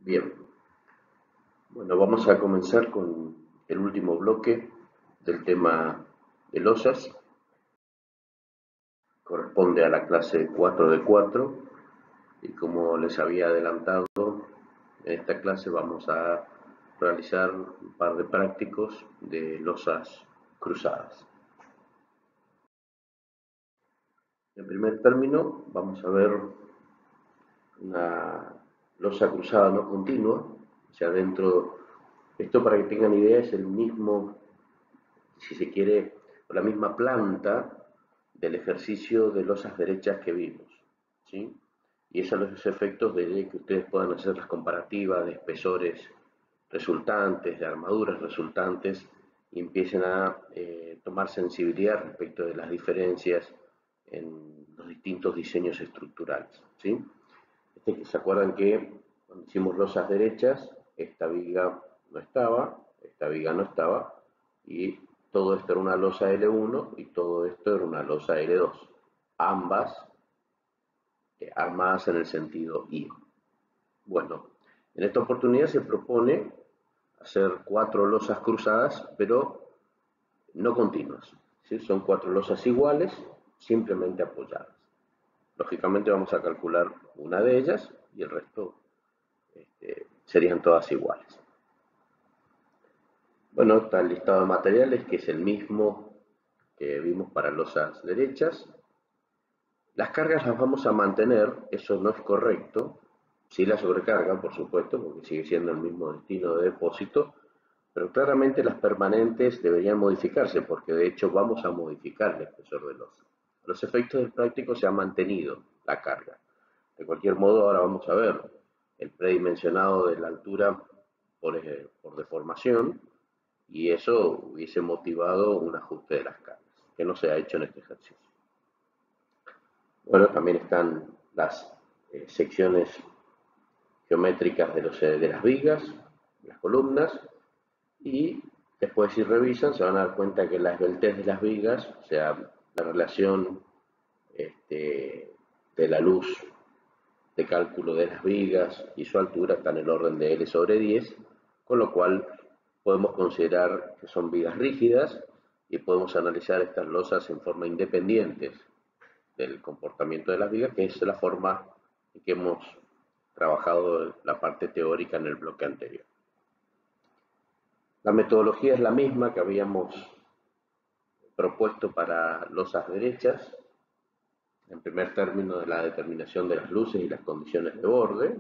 Bien, bueno, vamos a comenzar con el último bloque del tema de losas. Corresponde a la clase 4 de 4 y como les había adelantado, en esta clase vamos a realizar un par de prácticos de losas cruzadas. En primer término, vamos a ver una losa cruzada no continua, o sea, esto para que tengan idea es el mismo, si se quiere, la misma planta del ejercicio de losas derechas que vimos, ¿sí? Y esos son los efectos de que ustedes puedan hacer las comparativas de espesores resultantes, de armaduras resultantes, y empiecen a tomar sensibilidad respecto de las diferencias en los distintos diseños estructurales, ¿sí? ¿Se acuerdan que cuando hicimos losas derechas, esta viga no estaba, esta viga no estaba, y todo esto era una losa L1 y todo esto era una losa L2, ambas armadas en el sentido I? Bueno, en esta oportunidad se propone hacer 4 losas cruzadas, pero no continuas, ¿sí? Son 4 losas iguales, simplemente apoyadas. Lógicamente vamos a calcular una de ellas y el resto serían todas iguales. Bueno, está el listado de materiales, que es el mismo que vimos para losas derechas. Las cargas las vamos a mantener, eso no es correcto. Sí la sobrecarga, por supuesto, porque sigue siendo el mismo destino de depósito, pero claramente las permanentes deberían modificarse, porque de hecho vamos a modificar el espesor de losa. A los efectos del práctico se ha mantenido la carga. De cualquier modo, ahora vamos a ver el predimensionado de la altura por deformación, y eso hubiese motivado un ajuste de las cargas, que no se ha hecho en este ejercicio. Bueno, también están las secciones geométricas de las vigas, las columnas, y después si revisan se van a dar cuenta que la esbeltez de las vigas, o sea, la relación de la luz de cálculo de las vigas y su altura está en el orden de L sobre 10, con lo cual podemos considerar que son vigas rígidas y podemos analizar estas losas en forma independiente del comportamiento de las vigas, que es la forma en que hemos trabajado la parte teórica en el bloque anterior. La metodología es la misma que habíamos propuesto para losas derechas. En primer término, de la determinación de las luces y las condiciones de borde.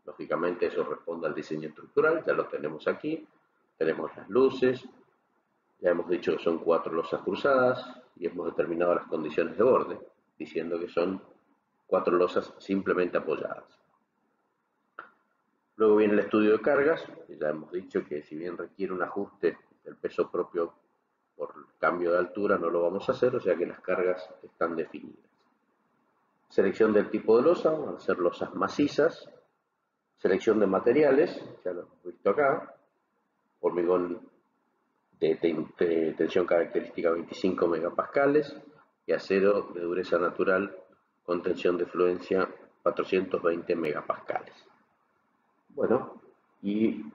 Lógicamente eso responde al diseño estructural, ya lo tenemos aquí. Tenemos las luces, ya hemos dicho que son 4 losas cruzadas y hemos determinado las condiciones de borde, diciendo que son 4 losas simplemente apoyadas. Luego viene el estudio de cargas, que ya hemos dicho que si bien requiere un ajuste del peso propio por cambio de altura, no lo vamos a hacer, o sea que las cargas están definidas. Selección del tipo de losa, van a ser losas macizas. Selección de materiales, ya lo hemos visto acá, hormigón de tensión característica 25 megapascales y acero de dureza natural con tensión de fluencia 420 megapascales. Bueno, y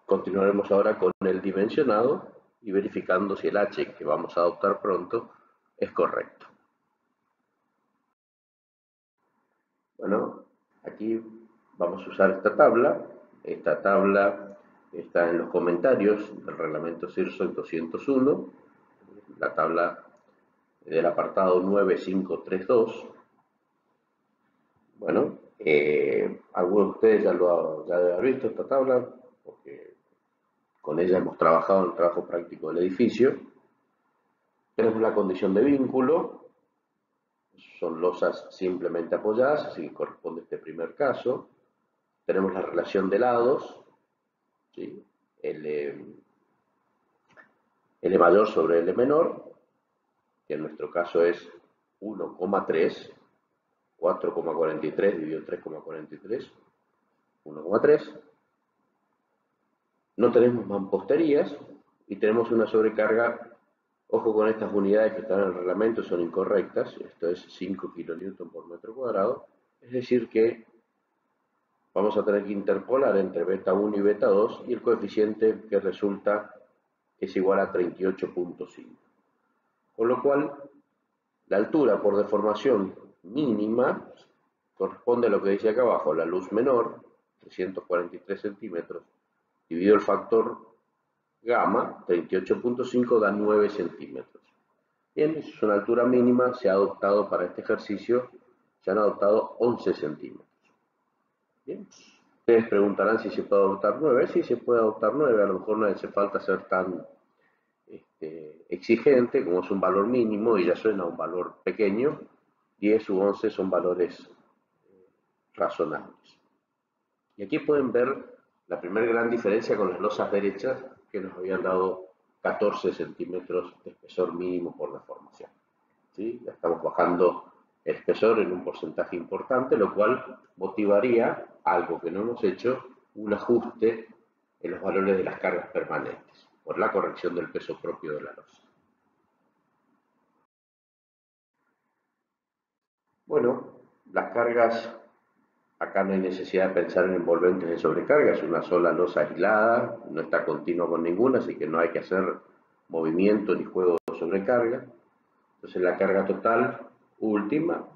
continuaremos ahora con el dimensionado y verificando si el H que vamos a adoptar pronto es correcto. Bueno, aquí vamos a usar esta tabla. Esta tabla está en los comentarios del reglamento CIRSOC 201, la tabla del apartado 9532. Bueno, algunos de ustedes ya deben haber visto esta tabla, porque con ella hemos trabajado en el trabajo práctico del edificio. Tenemos la condición de vínculo, son losas simplemente apoyadas, así que corresponde a este primer caso. Tenemos la relación de lados, ¿sí? L mayor sobre L menor, que en nuestro caso es 1,3, 4,43 dividido 3,43, 1,3. No tenemos mamposterías y tenemos una sobrecarga. Ojo con estas unidades que están en el reglamento, son incorrectas. Esto es 5 kN por metro cuadrado. Es decir que vamos a tener que interpolar entre beta 1 y beta 2 y el coeficiente que resulta es igual a 38.5. Con lo cual, la altura por deformación mínima corresponde a lo que dice acá abajo, la luz menor, 343 centímetros, dividido el factor gamma, 38.5 da 9 centímetros. Bien, es una altura mínima, se ha adoptado para este ejercicio, se han adoptado 11 centímetros. Bien, ustedes preguntarán si se puede adoptar 9, sí se puede adoptar 9, a lo mejor no hace falta ser tan exigente, como es un valor mínimo y ya suena un valor pequeño, 10 u 11 son valores razonables. Y aquí pueden ver la primera gran diferencia con las losas derechas que nos habían dado 14 centímetros de espesor mínimo por deformación. ¿Sí? Ya estamos bajando el espesor en un porcentaje importante, lo cual motivaría, algo que no hemos hecho, un ajuste en los valores de las cargas permanentes, por la corrección del peso propio de la losa. Bueno, las cargas, acá no hay necesidad de pensar en envolventes de sobrecarga, es una sola losa aislada, no está continua con ninguna, así que no hay que hacer movimiento ni juego de sobrecarga. Entonces la carga total última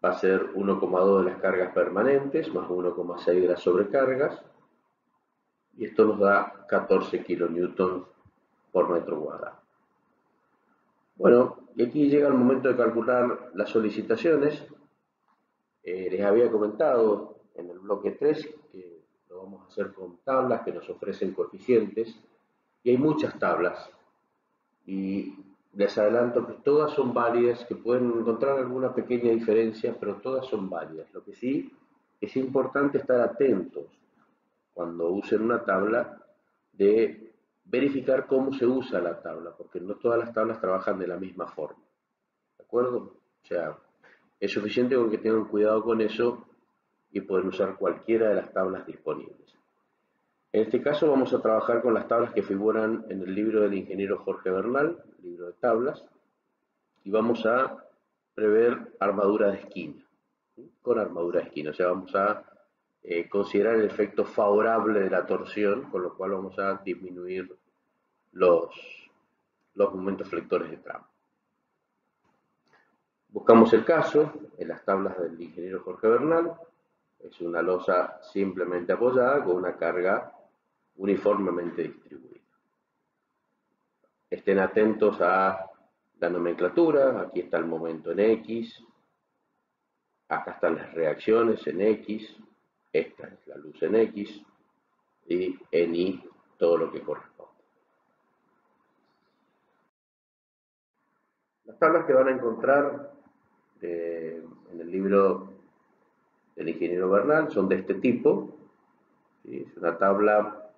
va a ser 1,2 de las cargas permanentes más 1,6 de las sobrecargas, y esto nos da 14 kilonewtons por metro cuadrado. Bueno, y aquí llega el momento de calcular las solicitaciones. Les había comentado en el bloque 3 que lo vamos a hacer con tablas que nos ofrecen coeficientes, y hay muchas tablas, y les adelanto que todas son válidas, que pueden encontrar alguna pequeña diferencia, pero todas son válidas. Lo que sí es importante estar atentos cuando usen una tabla de verificar cómo se usa la tabla, porque no todas las tablas trabajan de la misma forma. ¿De acuerdo? O sea, es suficiente con que tengan cuidado con eso y pueden usar cualquiera de las tablas disponibles. En este caso vamos a trabajar con las tablas que figuran en el libro del ingeniero Jorge Bernal, libro de tablas, y vamos a prever armadura de esquina, ¿sí? Con armadura de esquina, o sea, vamos a considerar el efecto favorable de la torsión, con lo cual vamos a disminuir los momentos flectores de tramo. Buscamos el caso en las tablas del ingeniero Jorge Bernal. Es una losa simplemente apoyada con una carga uniformemente distribuida. Estén atentos a la nomenclatura. Aquí está el momento en X, acá están las reacciones en X, esta es la luz en X, y en Y todo lo que corresponde. Las tablas que van a encontrar en el libro del ingeniero Bernal son de este tipo, ¿sí? Es una tabla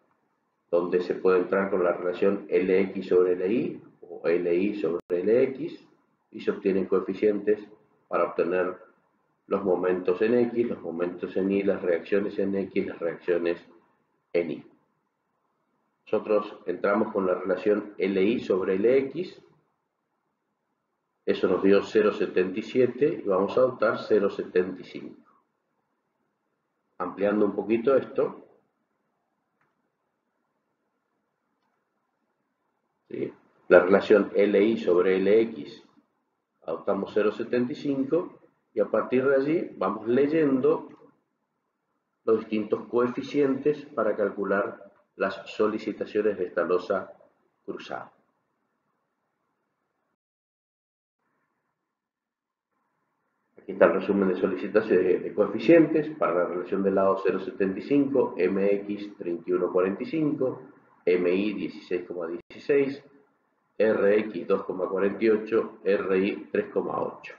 donde se puede entrar con la relación Lx sobre Li o Li sobre Lx, y se obtienen coeficientes para obtener los momentos en X, los momentos en Y, las reacciones en X, las reacciones en Y. Nosotros entramos con la relación Li sobre Lx, eso nos dio 0,77 y vamos a adoptar 0,75. Ampliando un poquito esto, ¿sí? La relación Li sobre Lx, adoptamos 0,75 y a partir de allí vamos leyendo los distintos coeficientes para calcular las solicitaciones de esta losa cruzada. Aquí está el resumen de solicitaciones de coeficientes para la relación del lado 0,75, mx 31,45, mi 16,16, rx 2,48, ri 3,8.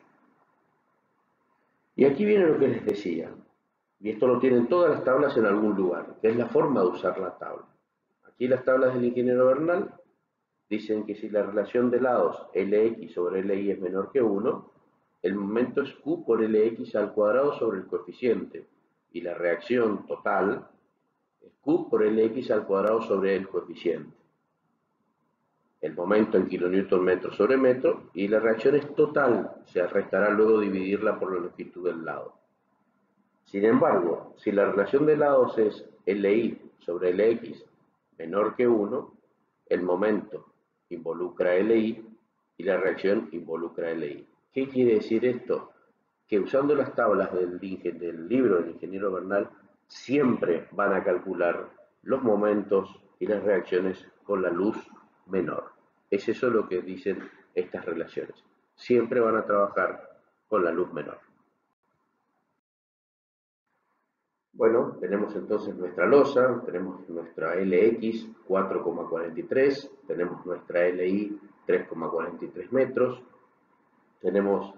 Y aquí viene lo que les decía, y esto lo tienen todas las tablas en algún lugar, que es la forma de usar la tabla. Aquí las tablas del ingeniero Bernal dicen que si la relación de lados Lx sobre Li es menor que 1, el momento es Q por Lx al cuadrado sobre el coeficiente, y la reacción total es Q por Lx al cuadrado sobre el coeficiente. El momento en kilonewton metro sobre metro, y la reacción es total, se restará luego dividirla por la longitud del lado. Sin embargo, si la relación de lados es Li sobre Lx menor que 1, el momento involucra Li y la reacción involucra Li. ¿Qué quiere decir esto? Que usando las tablas del libro del ingeniero Bernal, siempre van a calcular los momentos y las reacciones con la luz menor. Es eso lo que dicen estas relaciones. Siempre van a trabajar con la luz menor. Bueno, tenemos entonces nuestra losa, tenemos nuestra Lx 4,43, tenemos nuestra Li 3,43 metros, tenemos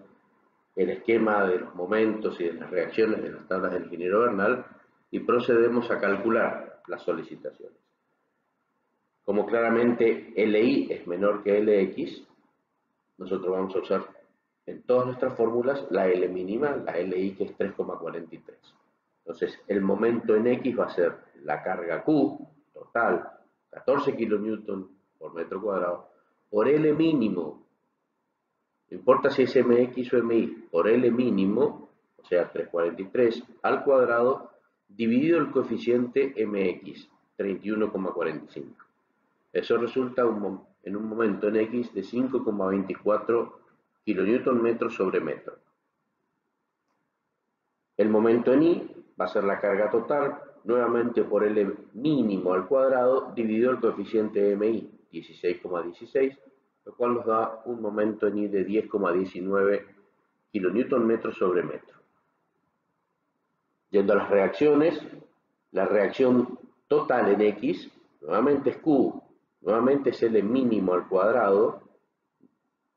el esquema de los momentos y de las reacciones de las tablas del ingeniero Bernal y procedemos a calcular las solicitaciones. Como claramente Li es menor que Lx, nosotros vamos a usar en todas nuestras fórmulas la L mínima, la Li que es 3,43. Entonces, el momento en X va a ser la carga Q, total, 14 kN por metro cuadrado, por L mínimo, no importa si es Mx o Mi, por L mínimo, o sea, 343 al cuadrado, dividido el coeficiente Mx, 31,45. Eso resulta en un momento en X de 5,24 kN sobre metro. El momento en Y va a ser la carga total, nuevamente por L mínimo al cuadrado, dividido el coeficiente MI, 16,16, lo cual nos da un momento en Y de 10,19 kN sobre metro. Yendo a las reacciones, la reacción total en X, nuevamente es Q, nuevamente es L mínimo al cuadrado,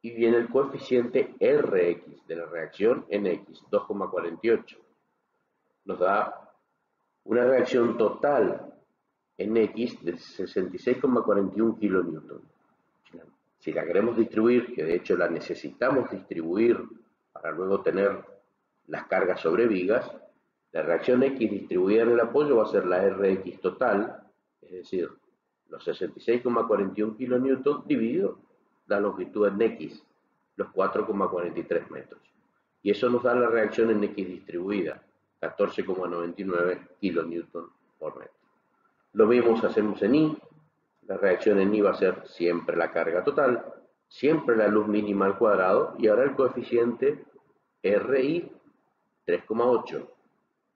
y viene el coeficiente Rx de la reacción en X, 2,48. Nos da una reacción total en X de 66,41 kN. Si la queremos distribuir, que de hecho la necesitamos distribuir para luego tener las cargas sobre vigas, la reacción X distribuida en el apoyo va a ser la Rx total, es decir, los 66,41 kN dividido la longitud en X, los 4,43 metros. Y eso nos da la reacción en X distribuida, 14,99 kN por metro. Lo mismo hacemos en Y, la reacción en Y va a ser siempre la carga total, siempre la luz mínima al cuadrado, y ahora el coeficiente RI 3,8.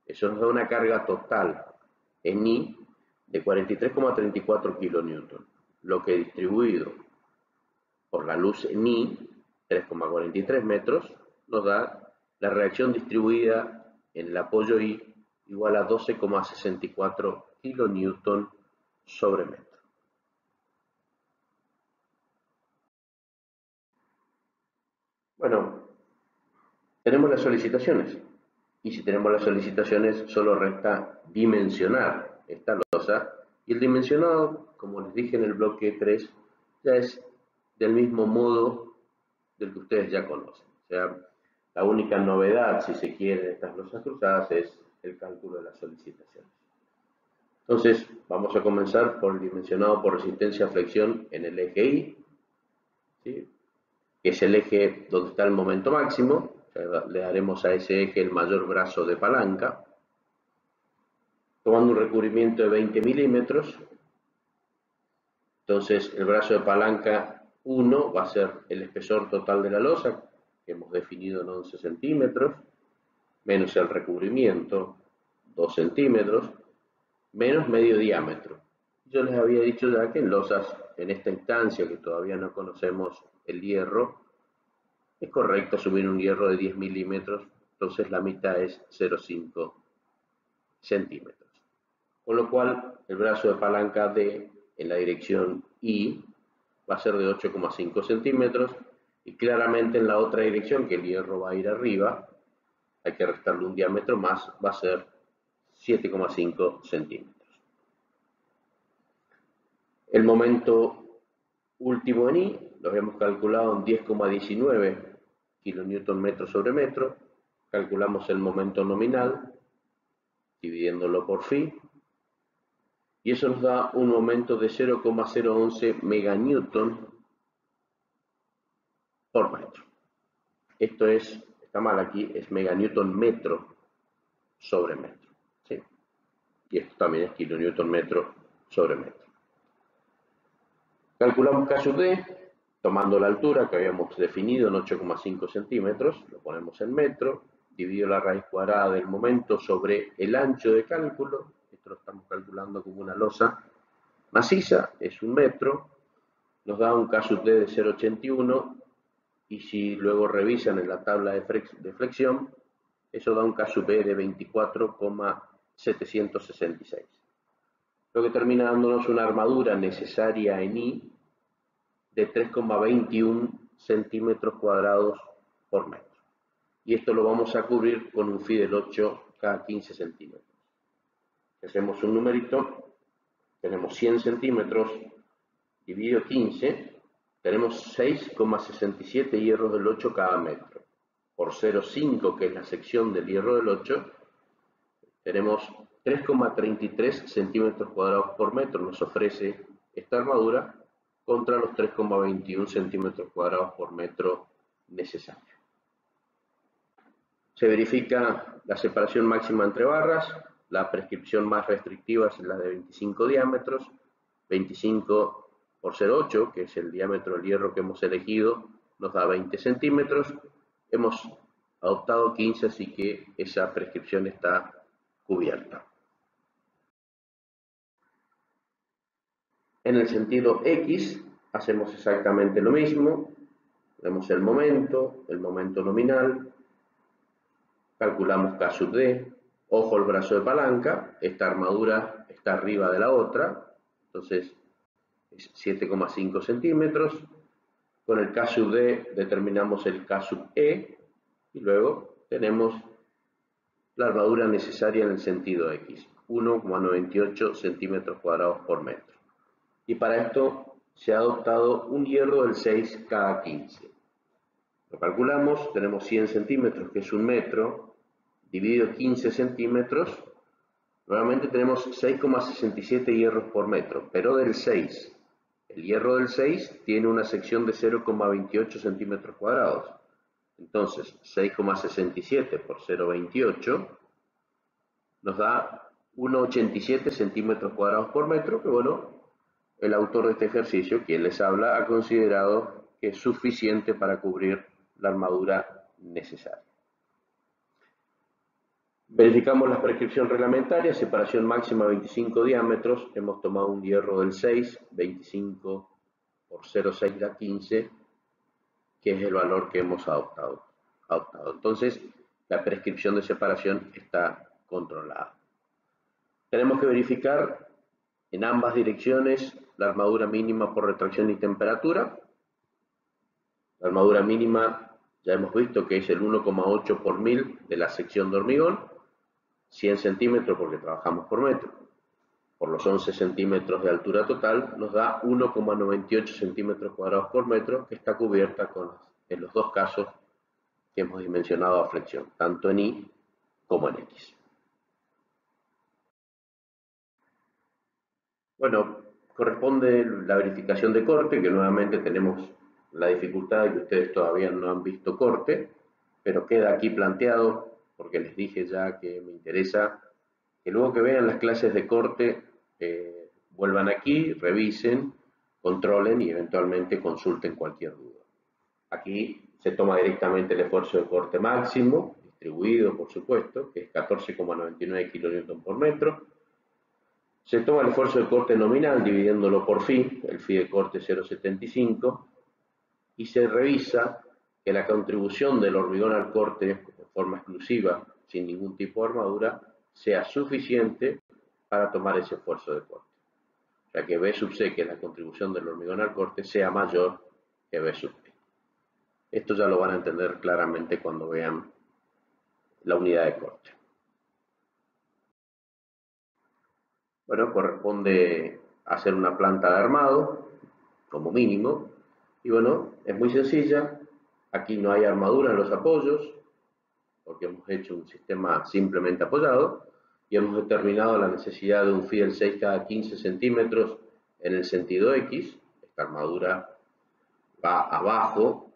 Eso nos da una carga total en Y de 43,34 kN, lo que distribuido por la luz en Y, 3,43 metros, nos da la reacción distribuida en el apoyo Y igual a 12,64 kN sobre metro. Bueno, tenemos las solicitaciones. Y si tenemos las solicitaciones, solo resta dimensionar esta losa. Y el dimensionado, como les dije en el bloque 3, ya es del mismo modo del que ustedes ya conocen. O sea, la única novedad, si se quiere, de estas losas cruzadas es el cálculo de las solicitaciones. Entonces, vamos a comenzar por el dimensionado por resistencia a flexión en el eje Y, ¿sí? Que es el eje donde está el momento máximo. Le daremos a ese eje el mayor brazo de palanca, tomando un recubrimiento de 20 milímetros. Entonces, el brazo de palanca 1 va a ser el espesor total de la losa, que hemos definido en 11 centímetros, menos el recubrimiento, 2 centímetros, menos medio diámetro. Yo les había dicho ya que en losas, en esta instancia que todavía no conocemos el hierro, es correcto asumir un hierro de 10 milímetros, entonces la mitad es 0,5 centímetros. Con lo cual, el brazo de palanca D en la dirección Y va a ser de 8,5 centímetros y claramente en la otra dirección, que el hierro va a ir arriba, hay que restarle un diámetro más, va a ser 7,5 centímetros. El momento último en Y lo hemos calculado en 10,19 kN sobre metro. Calculamos el momento nominal, dividiéndolo por phi, y eso nos da un momento de 0,011 meganewton por metro. Esto es, está mal aquí, es meganewton metro. sobre metro, ¿sí? Y esto también es kilonewton metro sobre metro. Calculamos K sub D, tomando la altura que habíamos definido en 8,5 centímetros, lo ponemos en metro, dividido la raíz cuadrada del momento sobre el ancho de cálculo, esto lo estamos calculando como una losa maciza, es 1 metro, nos da un K sub D de 0,81, y si luego revisan en la tabla de flexión, eso da un K sub D de 24,766. Lo que termina dándonos una armadura necesaria en I de 3,21 centímetros cuadrados por metro. Y esto lo vamos a cubrir con un Fi del 8 cada 15 centímetros. Si hacemos un numerito, tenemos 100 centímetros dividido 15, tenemos 6,67 hierros del 8 cada metro. Por 0,5, que es la sección del hierro del 8, tenemos 3,33 centímetros cuadrados por metro, nos ofrece esta armadura contra los 3,21 centímetros cuadrados por metro necesarios. Se verifica la separación máxima entre barras, la prescripción más restrictiva es la de 25 diámetros, 25 por 0,8, que es el diámetro del hierro que hemos elegido, nos da 20 centímetros, hemos adoptado 15, así que esa prescripción está cubierta. En el sentido X hacemos exactamente lo mismo, vemos el momento nominal, calculamos K sub D, ojo el brazo de palanca, esta armadura está arriba de la otra, entonces es 7,5 centímetros, con el K sub D determinamos el K sub E, y luego tenemos la armadura necesaria en el sentido X, 1,98 centímetros cuadrados por metro. Y para esto se ha adoptado un hierro del 6 cada 15. Lo calculamos, tenemos 100 centímetros, que es 1 metro, dividido 15 centímetros, nuevamente tenemos 6,67 hierros por metro, pero del 6. El hierro del 6 tiene una sección de 0,28 centímetros cuadrados. Entonces, 6,67 por 0,28 nos da 1,87 centímetros cuadrados por metro, que bueno, el autor de este ejercicio, quien les habla, ha considerado que es suficiente para cubrir la armadura necesaria. Verificamos la prescripción reglamentaria, separación máxima 25 diámetros, hemos tomado un hierro del 6, 25 por 0,6 da 15, que es el valor que hemos adoptado. Entonces, la prescripción de separación está controlada. Tenemos que verificar en ambas direcciones la armadura mínima por retracción y temperatura. La armadura mínima ya hemos visto que es el 1,8 por 1000 de la sección de hormigón, 100 centímetros porque trabajamos por metro. Por los 11 centímetros de altura total nos da 1,98 centímetros cuadrados por metro, que está cubierta en los dos casos que hemos dimensionado a flexión, tanto en Y como en X. Bueno, corresponde la verificación de corte, que nuevamente tenemos la dificultad de que ustedes todavía no han visto corte, pero queda aquí planteado, porque les dije ya que me interesa que luego que vean las clases de corte, vuelvan aquí, revisen, controlen y eventualmente consulten cualquier duda. Aquí se toma directamente el esfuerzo de corte máximo, distribuido por supuesto, que es 14,99 kN por metro. Se toma el esfuerzo de corte nominal dividiéndolo por Fi, el Fi de corte 0,75, y se revisa que la contribución del hormigón al corte de forma exclusiva, sin ningún tipo de armadura, sea suficiente para tomar ese esfuerzo de corte. O sea que B sub C, que es la contribución del hormigón al corte, sea mayor que B sub P. Esto ya lo van a entender claramente cuando vean la unidad de corte. Bueno, corresponde hacer una planta de armado, como mínimo, y bueno, es muy sencilla. Aquí no hay armadura en los apoyos, porque hemos hecho un sistema simplemente apoyado, y hemos determinado la necesidad de un Fi del 6 cada 15 centímetros en el sentido X. Esta armadura va abajo,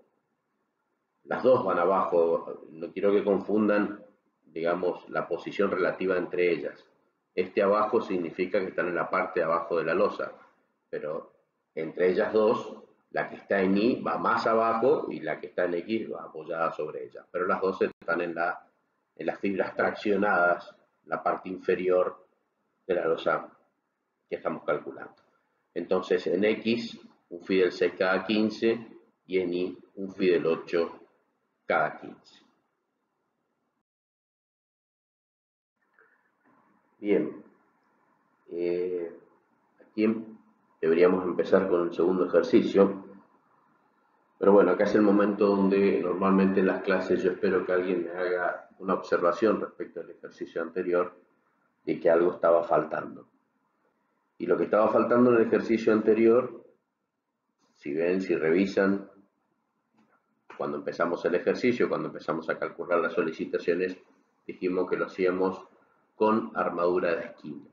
las dos van abajo, no quiero que confundan digamos, la posición relativa entre ellas. Este abajo significa que están en la parte de abajo de la losa, pero entre ellas dos, la que está en Y va más abajo y la que está en X va apoyada sobre ella, pero las dos están en las fibras traccionadas, la parte inferior de la losa que estamos calculando. Entonces en X un phi del 6 cada 15 y en Y un phi del 8 cada 15. Bien, aquí deberíamos empezar con el segundo ejercicio, pero bueno, acá es el momento donde normalmente en las clases yo espero que alguien me haga una observación respecto al ejercicio anterior de que algo estaba faltando. Y lo que estaba faltando en el ejercicio anterior, si ven, si revisan, cuando empezamos el ejercicio, cuando empezamos a calcular las solicitaciones, dijimos que lo hacíamos con armadura de esquina.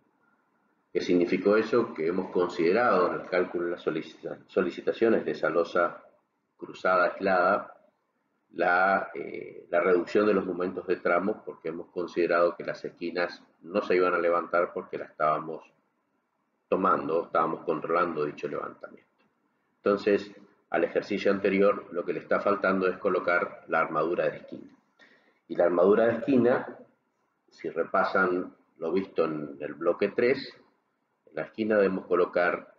¿Qué significó eso? Que hemos considerado en el cálculo de las solicitaciones de esa losa cruzada aislada la reducción de los momentos de tramo, porque hemos considerado que las esquinas no se iban a levantar porque la estábamos tomando, estábamos controlando dicho levantamiento. Entonces, al ejercicio anterior lo que le está faltando es colocar la armadura de esquina. Y la armadura de esquina, si repasan lo visto en el bloque 3, en la esquina debemos colocar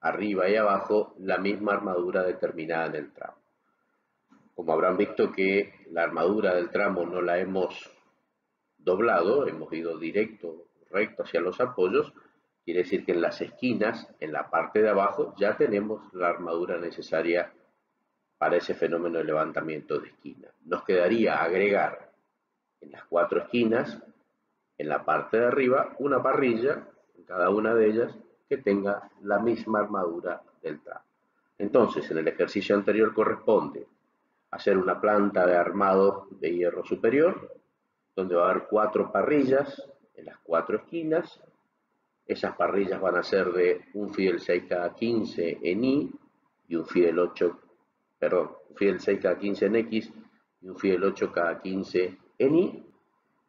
arriba y abajo la misma armadura determinada en el tramo. Como habrán visto que la armadura del tramo no la hemos doblado, hemos ido directo, recto hacia los apoyos, quiere decir que en las esquinas, en la parte de abajo, ya tenemos la armadura necesaria para ese fenómeno de levantamiento de esquina. Nos quedaría agregar en las 4 esquinas, en la parte de arriba, una parrilla, en cada una de ellas, que tenga la misma armadura del tramo. Entonces, en el ejercicio anterior corresponde hacer una planta de armado de hierro superior, donde va a haber 4 parrillas en las 4 esquinas. Esas parrillas van a ser de un phi del 6 cada 15 en Y y un phi del 8, perdón, un phi del 6 cada 15 en X y un phi del 8 cada 15 en Y,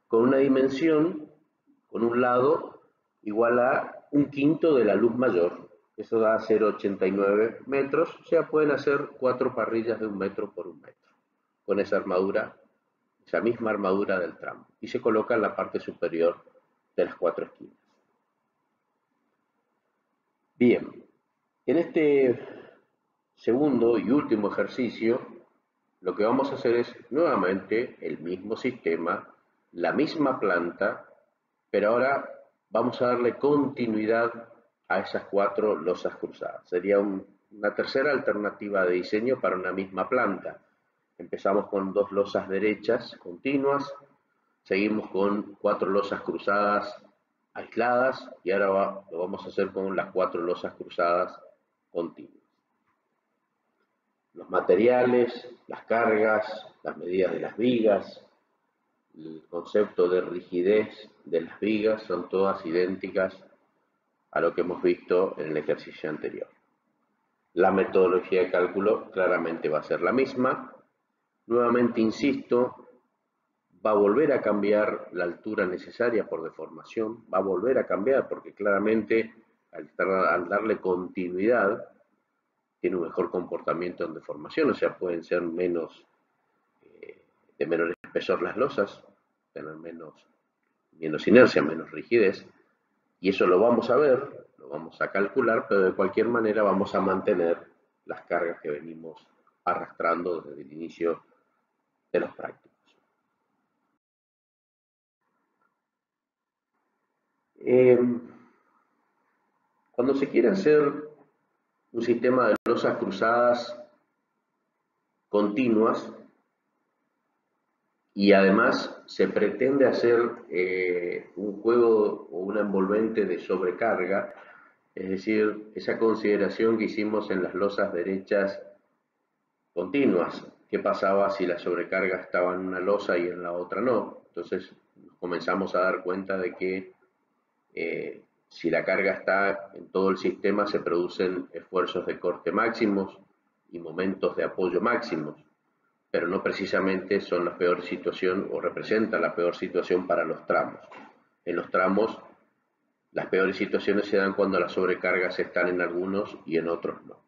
con una dimensión, con un lado igual a un quinto de la luz mayor. Eso da 0,89 metros, o sea, pueden hacer 4 parrillas de 1 metro por 1 metro, con esa armadura, esa misma armadura del tramo, y se coloca en la parte superior de las 4 esquinas. Bien, en este segundo y último ejercicio, lo que vamos a hacer es nuevamente el mismo sistema, la misma planta, pero ahora vamos a darle continuidad a esas 4 losas cruzadas. Sería una tercera alternativa de diseño para una misma planta. Empezamos con 2 losas derechas continuas, seguimos con 4 losas cruzadas aisladas y ahora lo vamos a hacer con las 4 losas cruzadas continuas. Los materiales, las cargas, las medidas de las vigas, el concepto de rigidez de las vigas son todas idénticas a lo que hemos visto en el ejercicio anterior. La metodología de cálculo claramente va a ser la misma. Nuevamente insisto, va a volver a cambiar la altura necesaria por deformación, va a volver a cambiar porque claramente al darle continuidad tiene un mejor comportamiento en deformación, o sea, pueden ser de menor espesor las losas, tener menos inercia, menos rigidez, y eso lo vamos a ver, lo vamos a calcular, pero de cualquier manera vamos a mantener las cargas que venimos arrastrando desde el inicio de los prácticos. Cuando se quiere hacer un sistema de losas cruzadas continuas y además se pretende hacer un juego o una envolvente de sobrecarga, es decir, esa consideración que hicimos en las losas derechas continuas, qué pasaba si la sobrecarga estaba en una losa y en la otra no. Entonces comenzamos a dar cuenta de que si la carga está en todo el sistema se producen esfuerzos de corte máximos y momentos de apoyo máximos. pero no precisamente son la peor situación o representan la peor situación para los tramos. En los tramos, las peores situaciones se dan cuando las sobrecargas están en algunos y en otros no.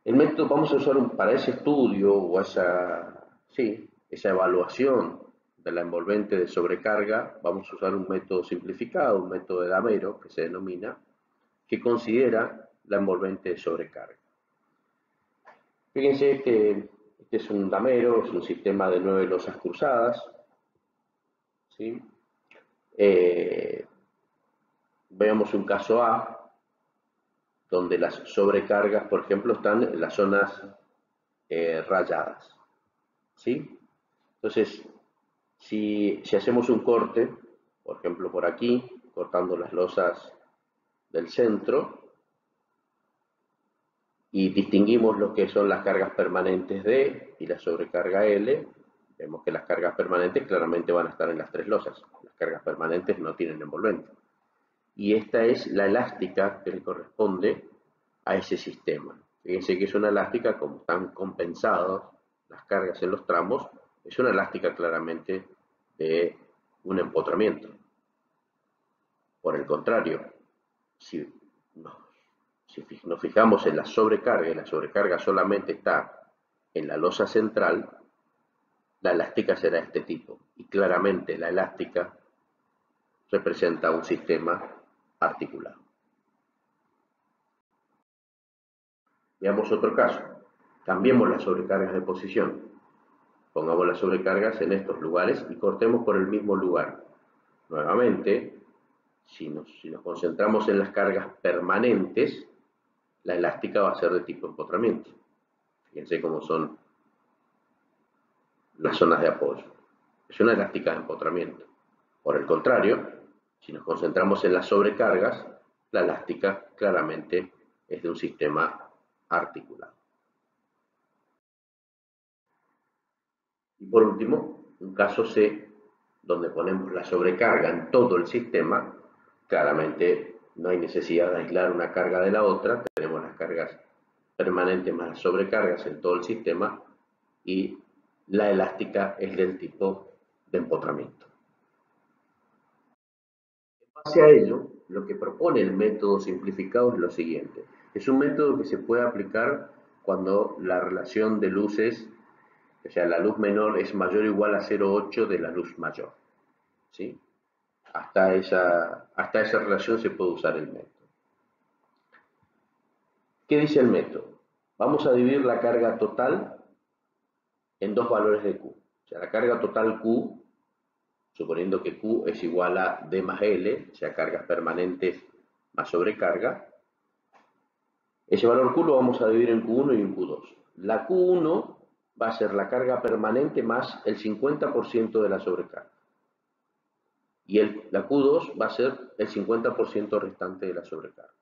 El método vamos a usar para ese estudio o esa evaluación de la envolvente de sobrecarga, vamos a usar un método simplificado, un método de Damero que se denomina, que considera la envolvente de sobrecarga. Fíjense que este es un damero, es un sistema de 9 losas cruzadas, ¿sí? Veamos un caso A, donde las sobrecargas, por ejemplo, están en las zonas rayadas, ¿sí? Entonces, si hacemos un corte, por ejemplo por aquí, cortando las losas del centro, y distinguimos lo que son las cargas permanentes D y la sobrecarga L, vemos que las cargas permanentes claramente van a estar en las tres losas. Las cargas permanentes no tienen envolvente. Y esta es la elástica que le corresponde a ese sistema. Fíjense que es una elástica, como están compensadas las cargas en los tramos, es una elástica claramente de un empotramiento. Por el contrario, si nos fijamos en la sobrecarga y la sobrecarga solamente está en la losa central, la elástica será de este tipo. Y claramente la elástica representa un sistema articulado. Veamos otro caso. Cambiemos las sobrecargas de posición. Pongamos las sobrecargas en estos lugares y cortemos por el mismo lugar. Nuevamente, si nos concentramos en las cargas permanentes, la elástica va a ser de tipo empotramiento. Fíjense cómo son las zonas de apoyo. Es una elástica de empotramiento. Por el contrario, si nos concentramos en las sobrecargas, la elástica claramente es de un sistema articulado. Y por último, un caso C, donde ponemos la sobrecarga en todo el sistema, claramente no hay necesidad de aislar una carga de la otra, tenemos las cargas permanentes más las sobrecargas en todo el sistema y la elástica es del tipo de empotramiento. En base a ello, lo que propone el método simplificado es lo siguiente. Es un método que se puede aplicar cuando la relación de luces, o sea, la luz menor es mayor o igual a 0,8 de la luz mayor, ¿sí? Hasta esa relación se puede usar el método. ¿Qué dice el método? Vamos a dividir la carga total en dos valores de Q. O sea, la carga total Q, suponiendo que Q es igual a D más L, o sea, cargas permanentes más sobrecarga, ese valor Q lo vamos a dividir en Q1 y en Q2. La Q1 va a ser la carga permanente más el 50% de la sobrecarga. Y la Q2 va a ser el 50% restante de la sobrecarga.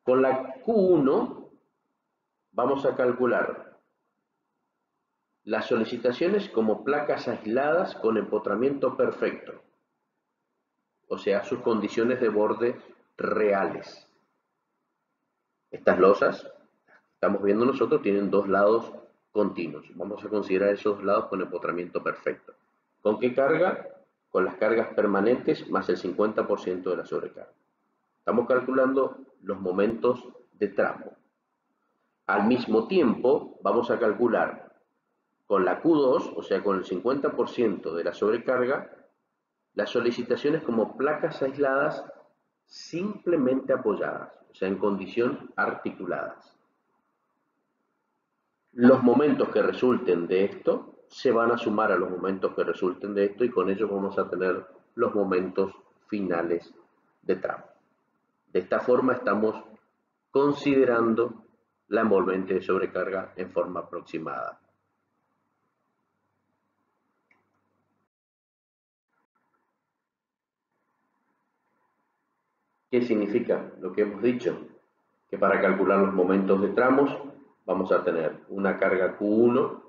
Con la Q1 vamos a calcular las solicitaciones como placas aisladas con empotramiento perfecto, o sea, sus condiciones de borde reales. Estas losas, estamos viendo nosotros, tienen dos lados continuos. Vamos a considerar esos dos lados con empotramiento perfecto. ¿Con qué carga? Con las cargas permanentes más el 50% de la sobrecarga. Estamos calculando los momentos de tramo. Al mismo tiempo, vamos a calcular con la Q2, o sea, con el 50% de la sobrecarga, las solicitaciones como placas aisladas simplemente apoyadas, o sea, en condición articuladas. Los momentos que resulten de esto se van a sumar a los momentos que resulten de esto y con ellos vamos a tener los momentos finales de tramo. De esta forma estamos considerando la envolvente de sobrecarga en forma aproximada. ¿Qué significa lo que hemos dicho? Que para calcular los momentos de tramos vamos a tener una carga Q1,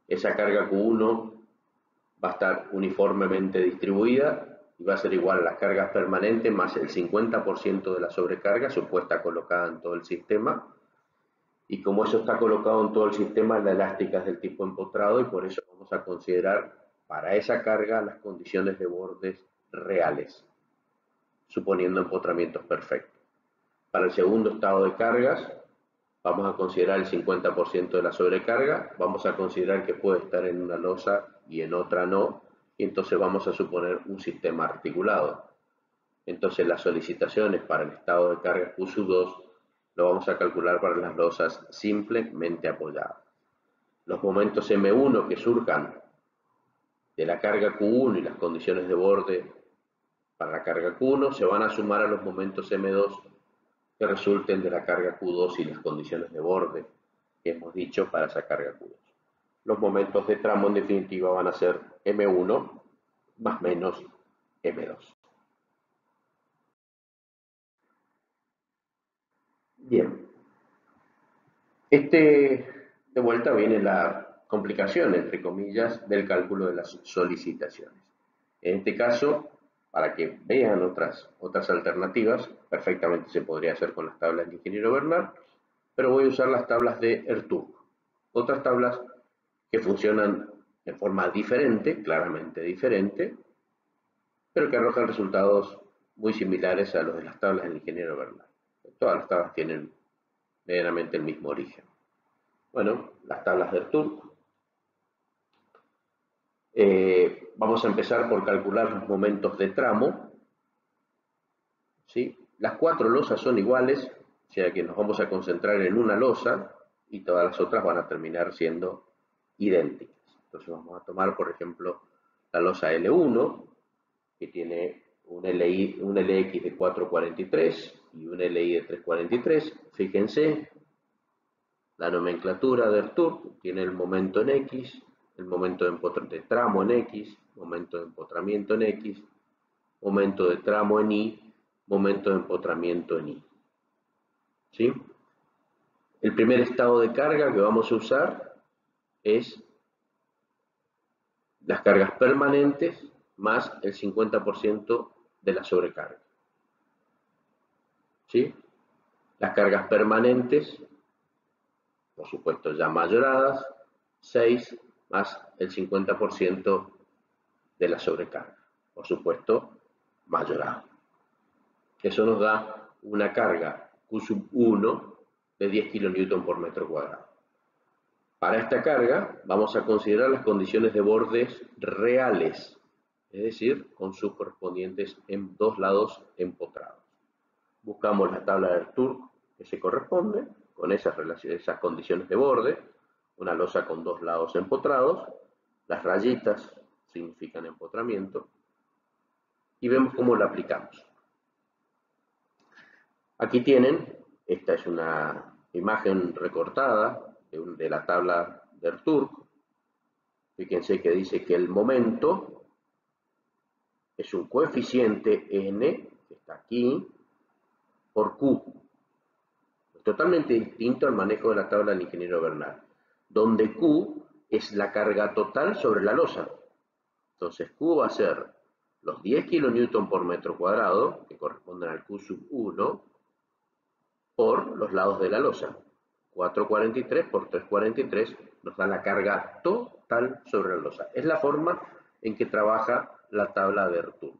esa carga Q1 va a estar uniformemente distribuida y va a ser igual a las cargas permanentes más el 50% de la sobrecarga supuesta colocada en todo el sistema, Y como eso está colocado en todo el sistema, la elástica es del tipo empotrado y por eso vamos a considerar para esa carga las condiciones de bordes reales, suponiendo empotramientos perfectos. Para el segundo estado de cargas, vamos a considerar el 50% de la sobrecarga, vamos a considerar que puede estar en una losa y en otra no, y entonces vamos a suponer un sistema articulado. Entonces las solicitaciones para el estado de carga Q2 lo vamos a calcular para las losas simplemente apoyadas. Los momentos M1 que surjan de la carga Q1 y las condiciones de borde para la carga Q1 se van a sumar a los momentos M2 que resulten de la carga Q2 y las condiciones de borde que hemos dicho para esa carga Q2. Los momentos de tramo en definitiva van a ser M1 más menos M2. Bien, de vuelta viene la complicación, entre comillas, del cálculo de las solicitaciones. En este caso, para que vean otras alternativas, perfectamente se podría hacer con las tablas de ingeniero Bernal, pero voy a usar las tablas de Ertug. Otras tablas que funcionan de forma diferente, claramente diferente, pero que arrojan resultados muy similares a los de las tablas del ingeniero Bernal. Todas las tablas tienen medianamente el mismo origen. Bueno, las tablas de Ertug. Vamos a empezar por calcular los momentos de tramo. ¿Sí? Las 4 losas son iguales, o sea que nos vamos a concentrar en una losa y todas las otras van a terminar siendo idénticas. Entonces vamos a tomar, por ejemplo, la losa L1, que tiene un LX de 443 y un LI de 343. Fíjense, la nomenclatura de Ertug tiene el momento en X, el momento de tramo en X, momento de empotramiento en X, momento de tramo en Y, momento de empotramiento en Y. ¿Sí? El primer estado de carga que vamos a usar es las cargas permanentes más el 50% de la sobrecarga. ¿Sí? Las cargas permanentes, por supuesto ya mayoradas, 6 más el 50% de la sobrecarga, por supuesto mayorado. Eso nos da una carga Q1 de 10 kN por metro cuadrado. Para esta carga vamos a considerar las condiciones de bordes reales, es decir, con sus correspondientes en dos lados empotrados. Buscamos la tabla de Ertug que se corresponde con esas condiciones de borde, una losa con dos lados empotrados, las rayitas significan empotramiento, y vemos cómo la aplicamos. Aquí tienen, esta es una imagen recortada de la tabla de Ertug. Fíjense que dice que el momento es un coeficiente n, que está aquí, por Q. Es totalmente distinto al manejo de la tabla del ingeniero Bernal, donde Q es la carga total sobre la losa. Entonces Q va a ser los 10 kN por metro cuadrado, que corresponden al Q1, por los lados de la losa. 443 por 343 nos da la carga total sobre la losa. Es la forma en que trabaja la tabla de Ertug.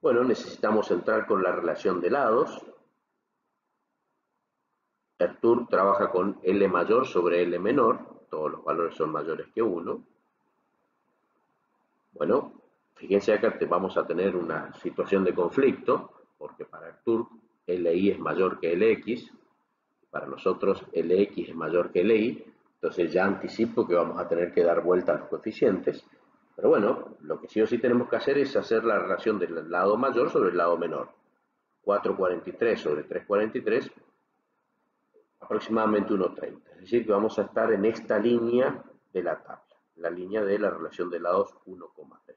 Bueno, necesitamos entrar con la relación de lados. Ertug trabaja con L mayor sobre L menor, todos los valores son mayores que 1. Bueno, fíjense acá que vamos a tener una situación de conflicto, porque para Ertug LI es mayor que LX, para nosotros LX es mayor que LI, entonces ya anticipo que vamos a tener que dar vuelta a los coeficientes. Pero bueno, lo que sí o sí tenemos que hacer es hacer la relación del lado mayor sobre el lado menor. 443 sobre 343, aproximadamente 1,30. Es decir, que vamos a estar en esta línea de la tabla, la línea de la relación de lados 1,3.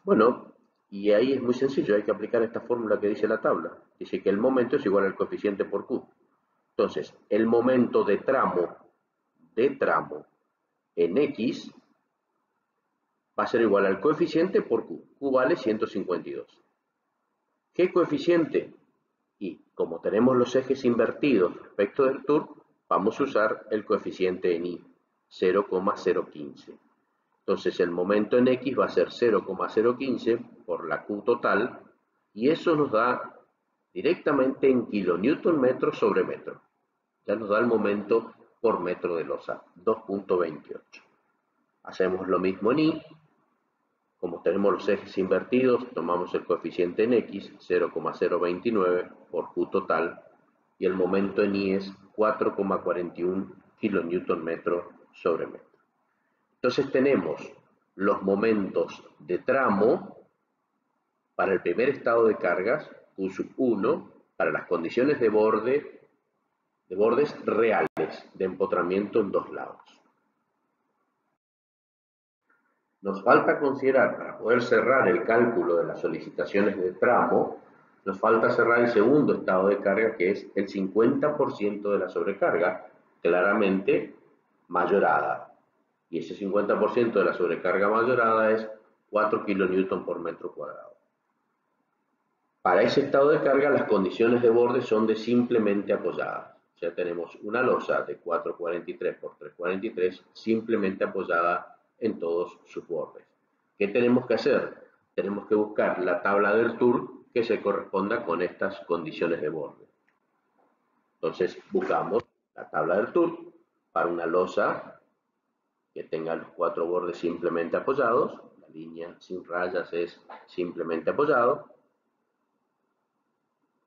Bueno, y ahí es muy sencillo, hay que aplicar esta fórmula que dice la tabla. Dice que el momento es igual al coeficiente por Q. Entonces, el momento de tramo en X va a ser igual al coeficiente por Q. Q vale 152. ¿Qué coeficiente? Y Como tenemos los ejes invertidos respecto del TUR, vamos a usar el coeficiente en I, 0,015. Entonces el momento en X va a ser 0,015 por la Q total, y eso nos da directamente en kilonewton metro sobre metro. Ya nos da el momento por metro de losa, 2.28. Hacemos lo mismo en Y. Como tenemos los ejes invertidos, tomamos el coeficiente en X, 0,029 por Q total, y el momento en Y es 4,41 kilonewton metro sobre metro. Entonces tenemos los momentos de tramo para el primer estado de cargas, Q1, para las condiciones de bordes reales de empotramiento en dos lados. Nos falta considerar, para poder cerrar el cálculo de las solicitaciones de tramo, nos falta cerrar el segundo estado de carga, que es el 50% de la sobrecarga, claramente mayorada. Y ese 50% de la sobrecarga mayorada es 4 kN por metro cuadrado. Para ese estado de carga, las condiciones de borde son de simplemente apoyada. O sea, tenemos una losa de 443 por 343 simplemente apoyada en todos sus bordes. ¿Qué tenemos que hacer? Tenemos que buscar la tabla del TUR que se corresponda con estas condiciones de borde. Entonces, buscamos la tabla del TUR para una losa que tenga los 4 bordes simplemente apoyados. La línea sin rayas es simplemente apoyado.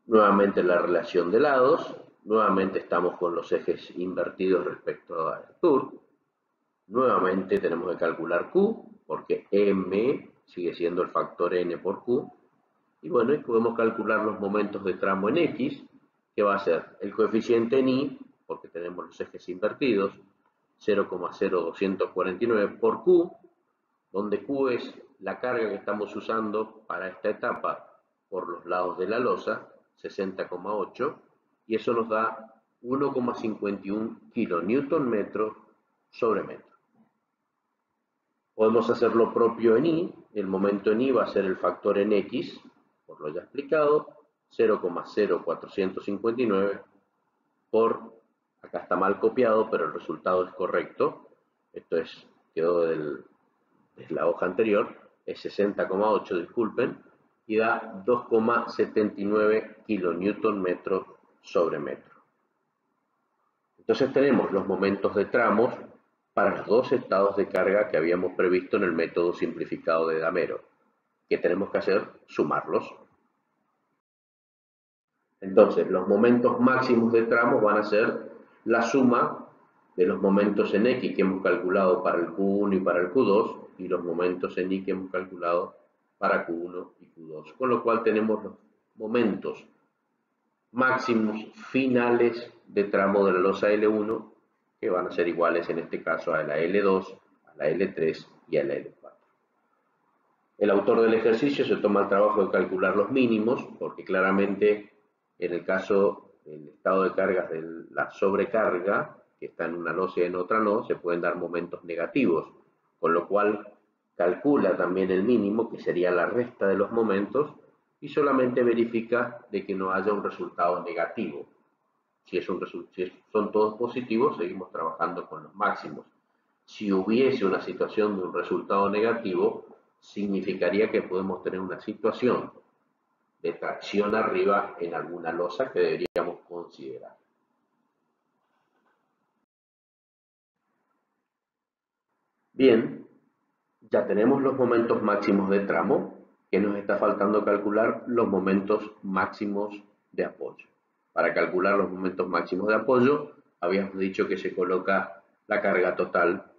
Nuevamente la relación de lados, nuevamente estamos con los ejes invertidos respecto al TUR, nuevamente tenemos que calcular Q, porque M sigue siendo el factor N por Q, y bueno, y podemos calcular los momentos de tramo en X, que va a ser el coeficiente en Y, porque tenemos los ejes invertidos, 0,0249 por Q, donde Q es la carga que estamos usando para esta etapa por los lados de la losa, 60,8, y eso nos da 1,51 kN sobre metro. Podemos hacer lo propio en Y. El momento en Y va a ser el factor en X, por lo ya explicado, 0,0459 por, acá está mal copiado, pero el resultado es correcto. Esto quedó de la hoja anterior, es 60,8, disculpen, y da 2,79 kN metro sobre metro. Entonces tenemos los momentos de tramos para los dos estados de carga que habíamos previsto en el método simplificado de Damero. ¿Qué tenemos que hacer? Sumarlos. Entonces, los momentos máximos de tramos van a ser la suma de los momentos en X que hemos calculado para el Q1 y para el Q2, y los momentos en Y que hemos calculado para Q1 y Q2. Con lo cual tenemos los momentos máximos finales de tramo de la losa L1, que van a ser iguales en este caso a la L2, a la L3 y a la L4. El autor del ejercicio se toma el trabajo de calcular los mínimos, porque claramente en el caso del estado de cargas de la sobrecarga, que está en una losa y en otra no, se pueden dar momentos negativos, con lo cual calcula también el mínimo, que sería la resta de los momentos, y solamente verifica de que no haya un resultado negativo. Si son todos positivos, seguimos trabajando con los máximos. Si hubiese una situación de un resultado negativo, significaría que podemos tener una situación de tracción arriba en alguna losa que deberíamos considerar. Bien, ya tenemos los momentos máximos de tramo, que nos está faltando calcular los momentos máximos de apoyo. Para calcular los momentos máximos de apoyo, habíamos dicho que se coloca la carga total,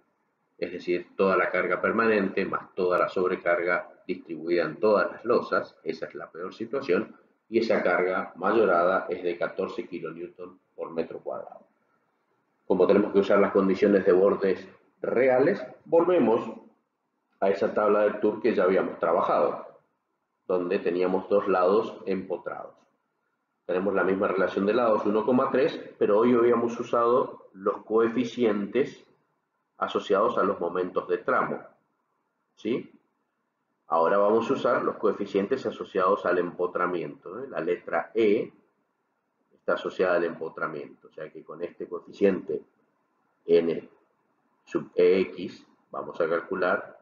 es decir, toda la carga permanente más toda la sobrecarga distribuida en todas las losas. Esa es la peor situación, y esa carga mayorada es de 14 kN por metro cuadrado. Como tenemos que usar las condiciones de bordes reales, volvemos a esa tabla del TUR que ya habíamos trabajado, donde teníamos dos lados empotrados. Tenemos la misma relación de lados, 1,3, pero hoy habíamos usado los coeficientes asociados a los momentos de tramo, ¿sí? Ahora vamos a usar los coeficientes asociados al empotramiento, ¿eh? La letra E está asociada al empotramiento, o sea que con este coeficiente n sub ex vamos a calcular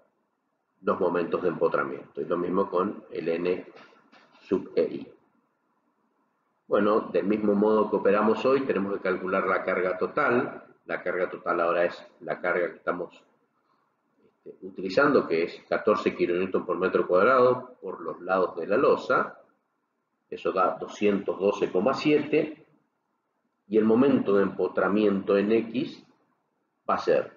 los momentos de empotramiento, y lo mismo con el n sub ei. Bueno, del mismo modo que operamos hoy, tenemos que calcular la carga total. La carga total ahora es la carga que estamos utilizando, que es 14 kN por metro cuadrado por los lados de la losa. Eso da 212,7. Y el momento de empotramiento en X va a ser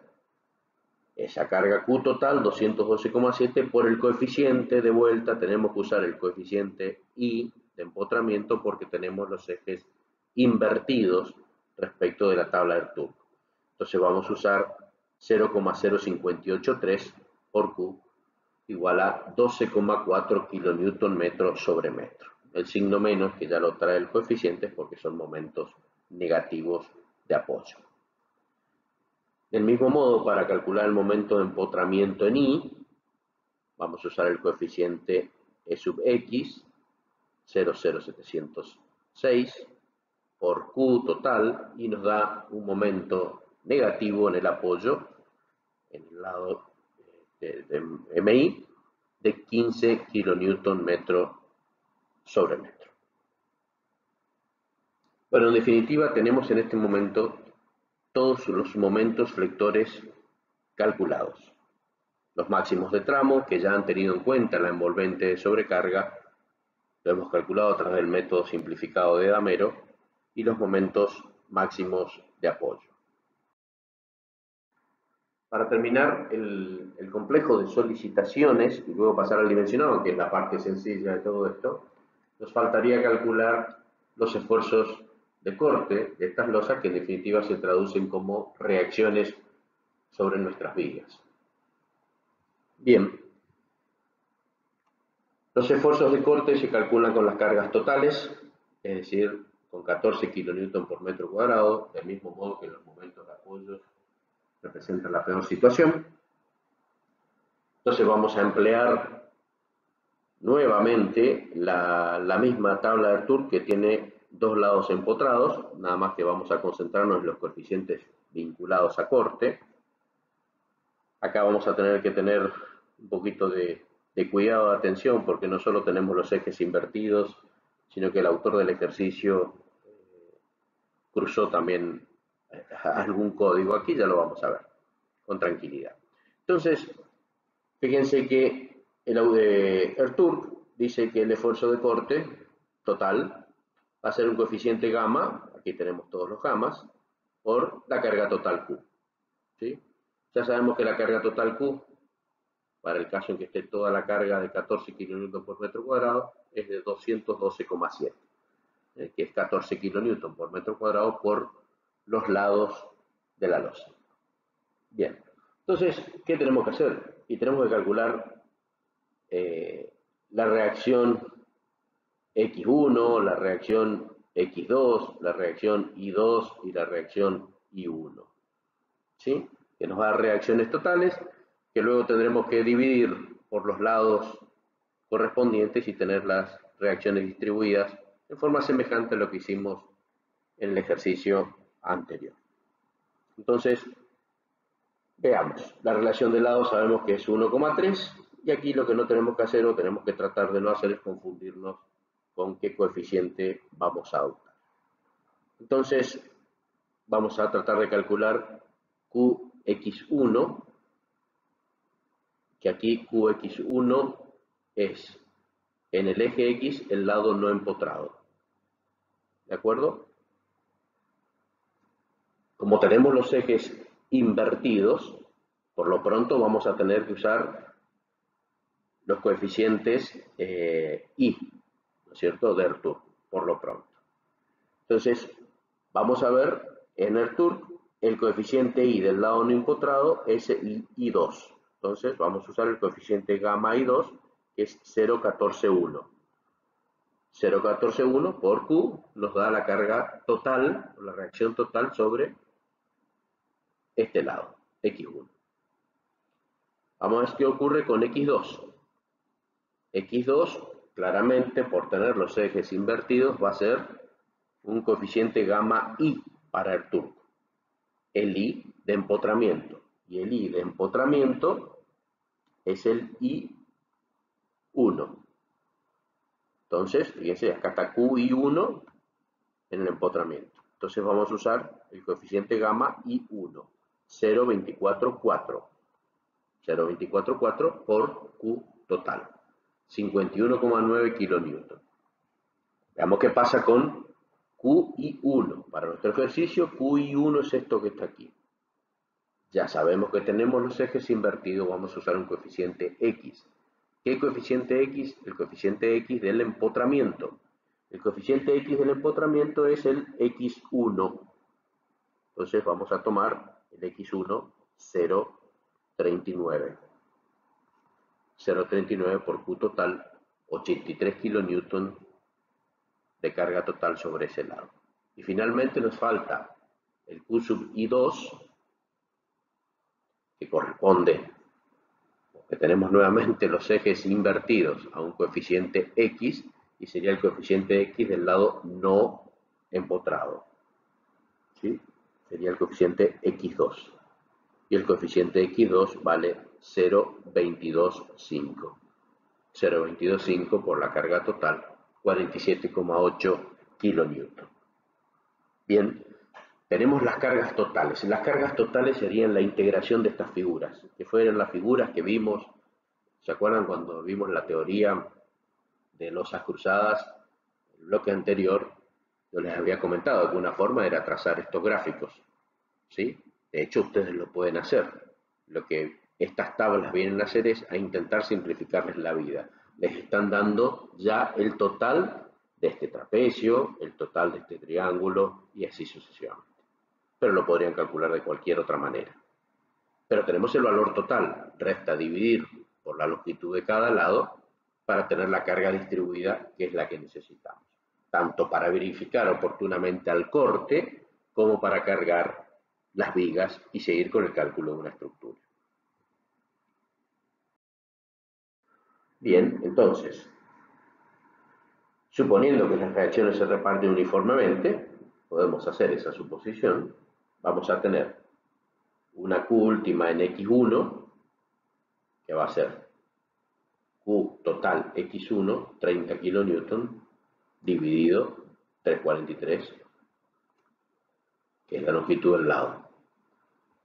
esa carga Q total, 212,7, por el coeficiente de vuelta. Tenemos que usar el coeficiente I de empotramiento porque tenemos los ejes invertidos respecto de la tabla de Ertug. Entonces vamos a usar 0,0583 por Q igual a 12,4 kN sobre metro. El signo menos, que ya lo trae el coeficiente, porque son momentos negativos de apoyo. Del mismo modo, para calcular el momento de empotramiento en I, vamos a usar el coeficiente E sub X, 0,0706, por Q total, y nos da un momento negativo en el apoyo, en el lado de MI, de 15 kN sobre metro. Bueno, en definitiva, tenemos en este momento todos los momentos flectores calculados. Los máximos de tramo, que ya han tenido en cuenta la envolvente de sobrecarga, lo hemos calculado a través del método simplificado de Damero, y los momentos máximos de apoyo. Para terminar el complejo de solicitaciones, y luego pasar al dimensionado, que es la parte sencilla de todo esto, nos faltaría calcular los esfuerzos de corte de estas losas, que en definitiva se traducen como reacciones sobre nuestras vigas. Bien, los esfuerzos de corte se calculan con las cargas totales, es decir, con 14 kN por metro cuadrado, del mismo modo que los momentos de apoyo representan la peor situación. Entonces vamos a emplear nuevamente la misma tabla de Ertug, que tiene dos lados empotrados, nada más que vamos a concentrarnos en los coeficientes vinculados a corte. Acá vamos a tener que tener un poquito de cuidado, de atención, porque no solo tenemos los ejes invertidos, sino que el autor del ejercicio cruzó también algún código. Aquí ya lo vamos a ver con tranquilidad. Entonces, fíjense que el Ertug dice que el esfuerzo de corte total va a ser un coeficiente gamma, aquí tenemos todos los gammas, por la carga total Q. ¿Sí? Ya sabemos que la carga total Q, para el caso en que esté toda la carga de 14 kN por metro cuadrado, es de 212,7, que es 14 kN por metro cuadrado por los lados de la losa. Bien, entonces, ¿qué tenemos que hacer? Y tenemos que calcular la reacción X1, la reacción X2, la reacción I2 y la reacción I1. ¿Sí? Que nos va a dar reacciones totales, que luego tendremos que dividir por los lados correspondientes y tener las reacciones distribuidas en forma semejante a lo que hicimos en el ejercicio anterior. Entonces, veamos, la relación de lados sabemos que es 1,3, y aquí lo que no tenemos que hacer, o tenemos que tratar de no hacer, es confundirnos con qué coeficiente vamos a adoptar. Entonces, vamos a tratar de calcular Qx1, que aquí Qx1 es en el eje X el lado no empotrado. ¿De acuerdo? Como tenemos los ejes invertidos, por lo pronto vamos a tener que usar los coeficientes I, ¿no es cierto?, de Ertug, por lo pronto. Entonces, vamos a ver en Ertug el coeficiente I del lado no empotrado es el I2. Entonces, vamos a usar el coeficiente gamma I2, que es 0,141. 0,141 por Q nos da la carga total, o la reacción total sobre este lado, X1. Vamos a ver qué ocurre con X2. X2, claramente, por tener los ejes invertidos, va a ser un coeficiente gamma I para el turco, el I de empotramiento, y el I de empotramiento es el I1. Entonces, fíjense, acá está QI1 en el empotramiento. Entonces vamos a usar el coeficiente gamma I1, 0,244. 0,244 por Q total, 51,9 kilonewton. Veamos qué pasa con QI1. Para nuestro ejercicio, QI1 es esto que está aquí. Ya sabemos que tenemos los ejes invertidos, vamos a usar un coeficiente X. ¿Qué coeficiente X? El coeficiente X del empotramiento. El coeficiente X del empotramiento es el X1. Entonces vamos a tomar el X1, 0,39. 0,39 por Q total, 83 kilonewton de carga total sobre ese lado. Y finalmente nos falta el Q sub I2, que corresponde, que tenemos nuevamente los ejes invertidos a un coeficiente X, y sería el coeficiente X del lado no empotrado. ¿Sí? Sería el coeficiente X2. Y el coeficiente X2 vale 0,225. 0,225 por la carga total, 47,8 kilonewton. Bien, tenemos las cargas totales. Las cargas totales serían la integración de estas figuras, que fueron las figuras que vimos, ¿se acuerdan cuando vimos la teoría de losas cruzadas? El bloque anterior, yo les había comentado, de alguna forma era trazar estos gráficos, ¿sí? De hecho, ustedes lo pueden hacer. Lo que estas tablas vienen a hacer es a intentar simplificarles la vida. Les están dando ya el total de este trapecio, el total de este triángulo y así sucesivamente. Pero lo podrían calcular de cualquier otra manera. Pero tenemos el valor total, resta dividir por la longitud de cada lado para tener la carga distribuida, que es la que necesitamos, tanto para verificar oportunamente al corte como para cargar las vigas y seguir con el cálculo de una estructura. Bien, entonces, suponiendo que las reacciones se reparten uniformemente, podemos hacer esa suposición, vamos a tener una Q última en X1, que va a ser Q total X1, 30 kilonewton, dividido 343, que es la longitud del lado.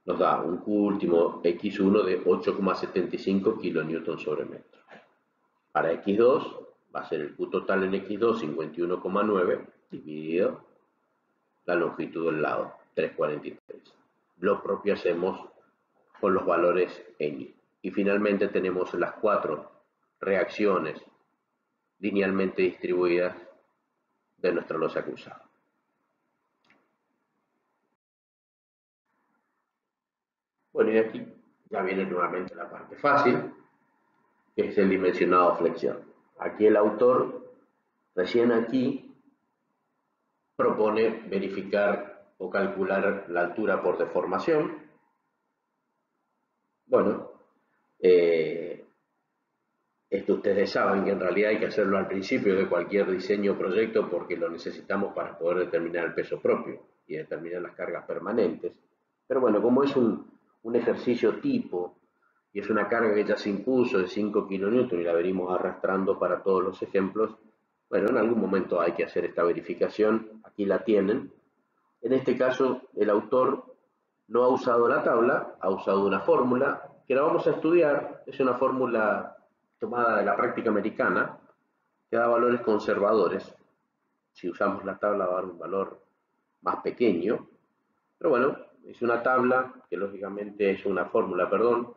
Nos da un Q último X1 de 8,75 kilonewton sobre metro. Para X2 va a ser el Q total en X2, 51,9, dividido la longitud del lado, 343. Lo propio hacemos con los valores en Y. Y finalmente tenemos las 4 reacciones linealmente distribuidas de nuestra losa cruzada. Bueno, y aquí ya viene nuevamente la parte fácil, que es el dimensionado flexión. Aquí el autor, recién aquí, propone verificar o calcular la altura por deformación. Bueno, esto ustedes saben que en realidad hay que hacerlo al principio de cualquier diseño o proyecto porque lo necesitamos para poder determinar el peso propio y determinar las cargas permanentes. Pero bueno, como es un ejercicio tipo y es una carga que ya se impuso de 5 kilonewton y la venimos arrastrando para todos los ejemplos, bueno, en algún momento hay que hacer esta verificación, aquí la tienen. En este caso, el autor no ha usado la tabla, ha usado una fórmula que la vamos a estudiar, es una fórmula tomada de la práctica americana, que da valores conservadores. Si usamos la tabla va a dar un valor más pequeño, pero bueno, es una tabla que lógicamente es una fórmula, perdón.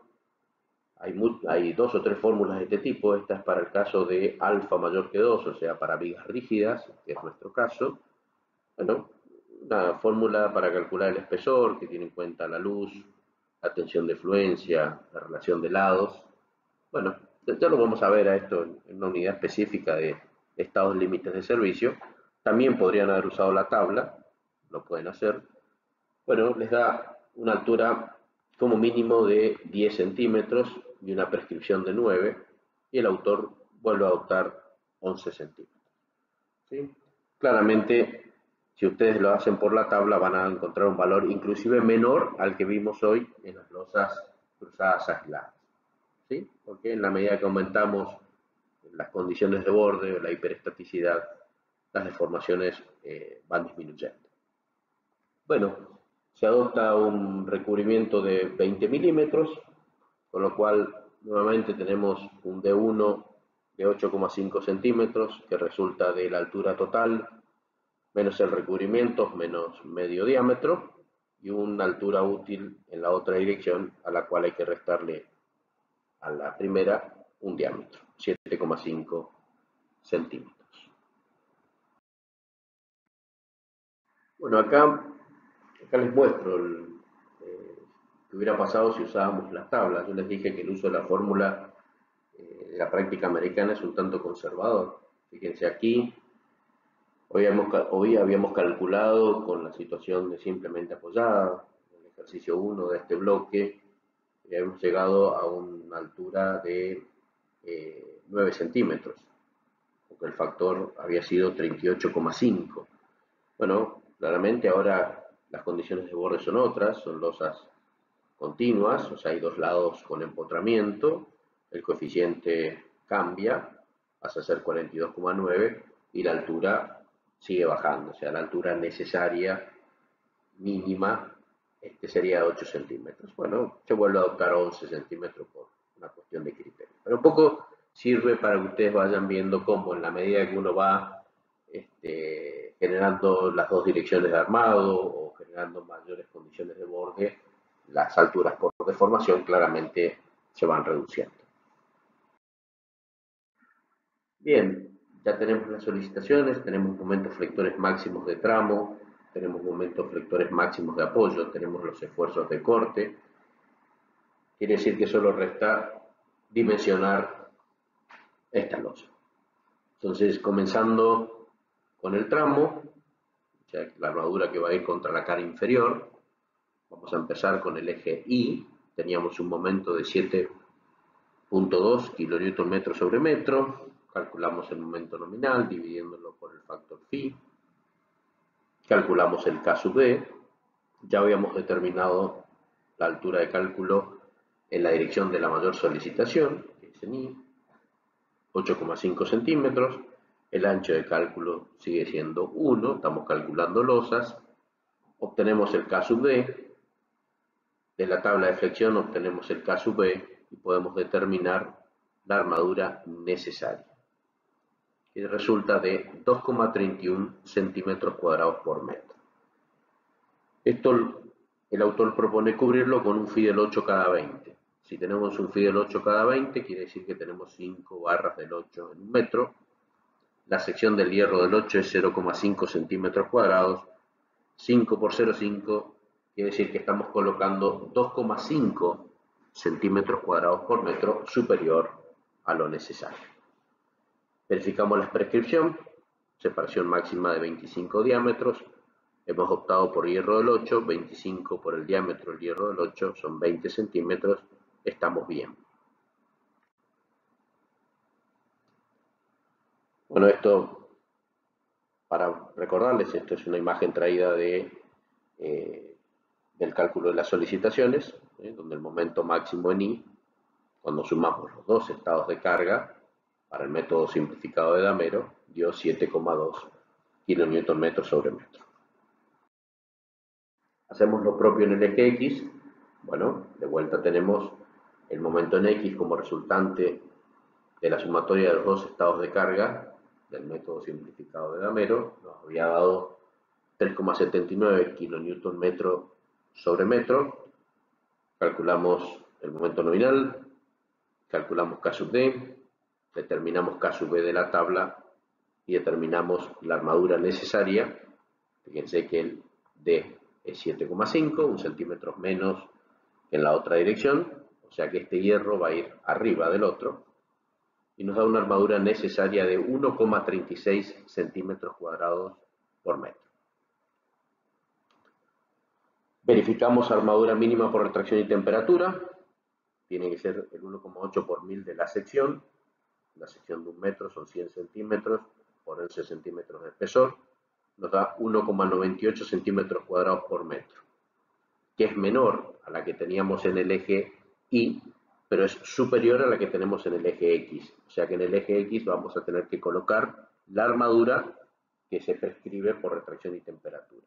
Hay 2 o 3 fórmulas de este tipo, esta es para el caso de alfa mayor que 2, o sea, para vigas rígidas, que es nuestro caso. Bueno, una fórmula para calcular el espesor, que tiene en cuenta la luz, la tensión de fluencia, la relación de lados. Bueno, ya lo vamos a ver a esto en una unidad específica de estados límites de servicio. También podrían haber usado la tabla, lo pueden hacer. Bueno, les da una altura como mínimo de 10 centímetros y una prescripción de 9, y el autor vuelve a adoptar 11 centímetros. ¿Sí? Claramente, Si ustedes lo hacen por la tabla van a encontrar un valor inclusive menor al que vimos hoy en las losas cruzadas aisladas, ¿sí? Porque en la medida que aumentamos las condiciones de borde o la hiperestaticidad, las deformaciones van disminuyendo. Bueno, se adopta un recubrimiento de 20 milímetros, con lo cual nuevamente tenemos un D1 de 8,5 centímetros que resulta de la altura total menos el recubrimiento menos medio diámetro y una altura útil en la otra dirección a la cual hay que restarle a la primera un diámetro, 7,5 centímetros. Bueno, acá les muestro qué hubiera pasado si usábamos las tablas. Yo les dije que el uso de la fórmula de la práctica americana es un tanto conservador. Fíjense aquí, hoy habíamos calculado con la situación de simplemente apoyada, en el ejercicio 1 de este bloque, y hemos llegado a una altura de 9 centímetros, porque el factor había sido 38,5. Bueno, claramente ahora las condiciones de borde son otras, son losas continuas, o sea, hay dos lados con empotramiento, el coeficiente cambia, pasa a ser 42,9 y la altura sigue bajando, o sea, la altura necesaria mínima sería de 8 centímetros. Bueno, se vuelve a adoptar 11 centímetros por una cuestión de criterio. Pero un poco sirve para que ustedes vayan viendo cómo en la medida que uno va generando las dos direcciones de armado o generando mayores condiciones de borde, las alturas por deformación claramente se van reduciendo. Bien, ya tenemos las solicitaciones, tenemos momentos flectores máximos de tramo, tenemos momentos flectores máximos de apoyo, tenemos los esfuerzos de corte. Quiere decir que solo resta dimensionar esta losa. Entonces, comenzando con el tramo, o sea, la armadura que va a ir contra la cara inferior, vamos a empezar con el eje I. Teníamos un momento de 7,2 kN sobre metro. Calculamos el momento nominal dividiéndolo por el factor phi. Calculamos el K sub B. Ya habíamos determinado la altura de cálculo en la dirección de la mayor solicitación, que es en I, 8,5 centímetros. El ancho de cálculo sigue siendo 1, estamos calculando losas. Obtenemos el K sub D. De la tabla de flexión obtenemos el K sub B y podemos determinar la armadura necesaria, que resulta de 2,31 centímetros cuadrados por metro. Esto el autor propone cubrirlo con un phi del 8 cada 20. Si tenemos un phi del 8 cada 20, quiere decir que tenemos 5 barras del 8 en un metro. La sección del hierro del 8 es 0,5 centímetros cuadrados. 5 por 0,5 quiere decir que estamos colocando 2,5 centímetros cuadrados por metro superior a lo necesario. Verificamos la prescripción, separación máxima de 25 diámetros. Hemos optado por hierro del 8, 25 por el diámetro del hierro del 8, son 20 centímetros, estamos bien. Bueno, esto, para recordarles, esto es una imagen traída del cálculo de las solicitaciones, donde el momento máximo en I, cuando sumamos los dos estados de carga, para el método simplificado de Damero, dio 7,2 kN sobre metro. Hacemos lo propio en el eje X. Bueno, de vuelta tenemos el momento en X como resultante de la sumatoria de los dos estados de carga del método simplificado de Damero. Nos había dado 3,79 kN sobre metro. Calculamos el momento nominal, calculamos K sub D, determinamos K sub B de la tabla y determinamos la armadura necesaria. Fíjense que el D es 7,5, un centímetro menos que en la otra dirección, o sea que este hierro va a ir arriba del otro y nos da una armadura necesaria de 1,36 centímetros cuadrados por metro. Verificamos armadura mínima por retracción y temperatura, tiene que ser el 1,8 por 1000 de la sección de un metro son 100 centímetros por 11 centímetros de espesor. nos da 1,98 centímetros cuadrados por metro, que es menor a la que teníamos en el eje Y, pero es superior a la que tenemos en el eje X. O sea que en el eje X vamos a tener que colocar la armadura que se prescribe por retracción y temperatura.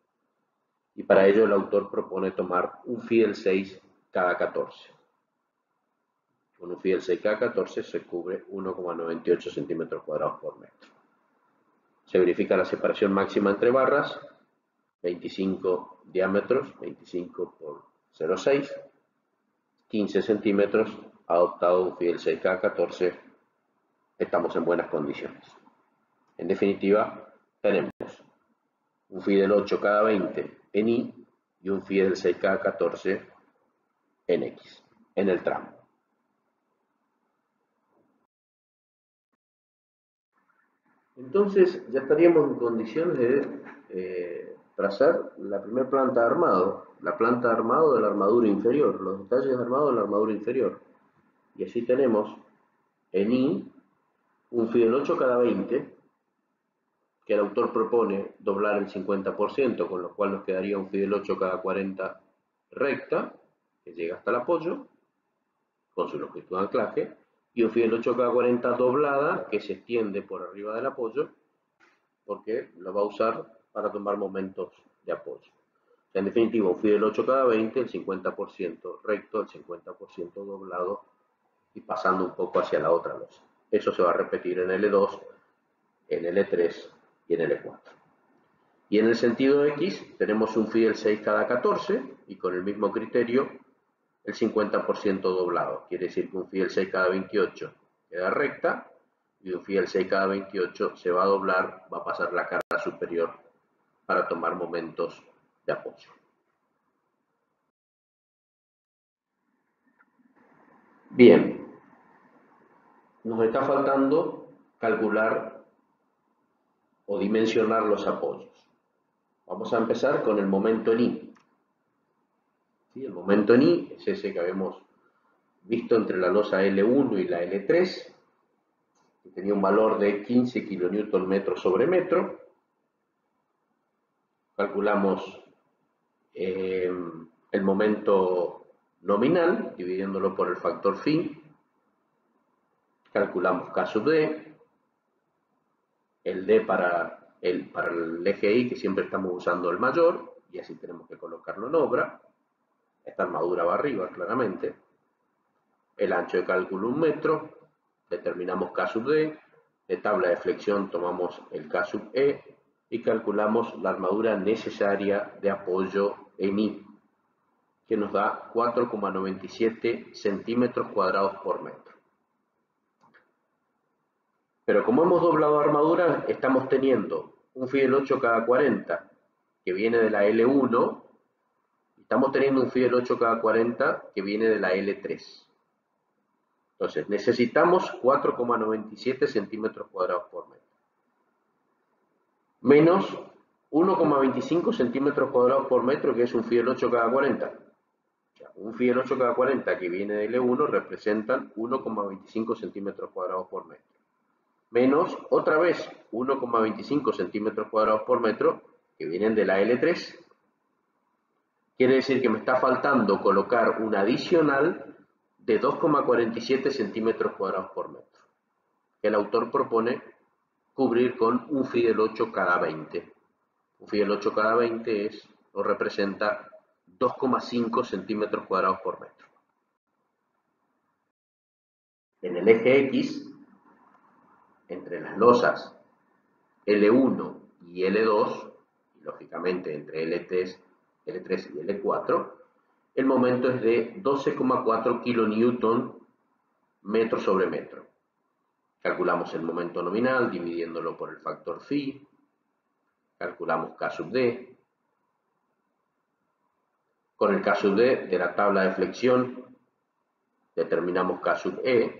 Y para ello el autor propone tomar un Fidel 6 cada 14. Con un Fidel 6 cada 14 se cubre 1,98 centímetros cuadrados por metro. Se verifica la separación máxima entre barras, 25 diámetros, 25 por 0,6, 15 centímetros, adoptado un Fidel 6 cada 14, estamos en buenas condiciones. En definitiva, tenemos un Fidel 8 cada 20 en Y y un Fidel 6 cada 14 en X, en el tramo. Entonces ya estaríamos en condiciones de trazar la primera planta de armado, la planta de armado de la armadura inferior, los detalles de armado de la armadura inferior. Y así tenemos en Y un Fidel 8 cada 20, que el autor propone doblar el 50%, con lo cual nos quedaría un Fidel 8 cada 40 recta, que llega hasta el apoyo, con su longitud de anclaje, y un Fidel 8 cada 40 doblada, que se extiende por arriba del apoyo, porque lo va a usar para tomar momentos de apoyo. O sea, en definitiva, un Fidel 8 cada 20, el 50% recto, el 50% doblado, y pasando un poco hacia la otra losa. Eso se va a repetir en L2, en L3 y en L4. Y en el sentido X tenemos un Fidel 6 cada 14 y con el mismo criterio el 50% doblado. Quiere decir que un Fidel 6 cada 28 queda recta y un Fidel 6 cada 28 se va a doblar, va a pasar la cara superior para tomar momentos de apoyo. Bien, nos está faltando calcular o dimensionar los apoyos. Vamos a empezar con el momento en Y. ¿Sí? El momento en Y es ese que habíamos visto entre la losa L1 y la L3, que tenía un valor de 15 kN sobre metro. Calculamos el momento nominal, dividiéndolo por el factor phi. Calculamos K sub D, el D para el eje Y, que siempre estamos usando el mayor, y así tenemos que colocarlo en obra. Esta armadura va arriba, claramente. El ancho de cálculo 1 metro, determinamos K sub D, de tabla de flexión tomamos el K sub E y calculamos la armadura necesaria de apoyo en Y, que nos da 4,97 centímetros cuadrados por metro. Pero como hemos doblado armadura, estamos teniendo un Fidel 8 cada 40 que viene de la L1, y estamos teniendo un Fidel 8 cada 40 que viene de la L3. Entonces, necesitamos 4,97 centímetros cuadrados por metro. Menos 1,25 centímetros cuadrados por metro, que es un Fidel 8 cada 40. O sea, un Fidel 8 cada 40 que viene de L1 representan 1,25 centímetros cuadrados por metro. Menos, otra vez, 1,25 centímetros cuadrados por metro que vienen de la L3. Quiere decir que me está faltando colocar un adicional de 2,47 centímetros cuadrados por metro, que el autor propone cubrir con un Fidel 8 cada 20. Un Fidel 8 cada 20 o representa 2,5 centímetros cuadrados por metro. En el eje X, entre las losas L1 y L2, y lógicamente entre L3 y L4, el momento es de 12,4 kN metro sobre metro. Calculamos el momento nominal dividiéndolo por el factor phi, calculamos K sub D. Con el K sub D de la tabla de flexión determinamos K sub E.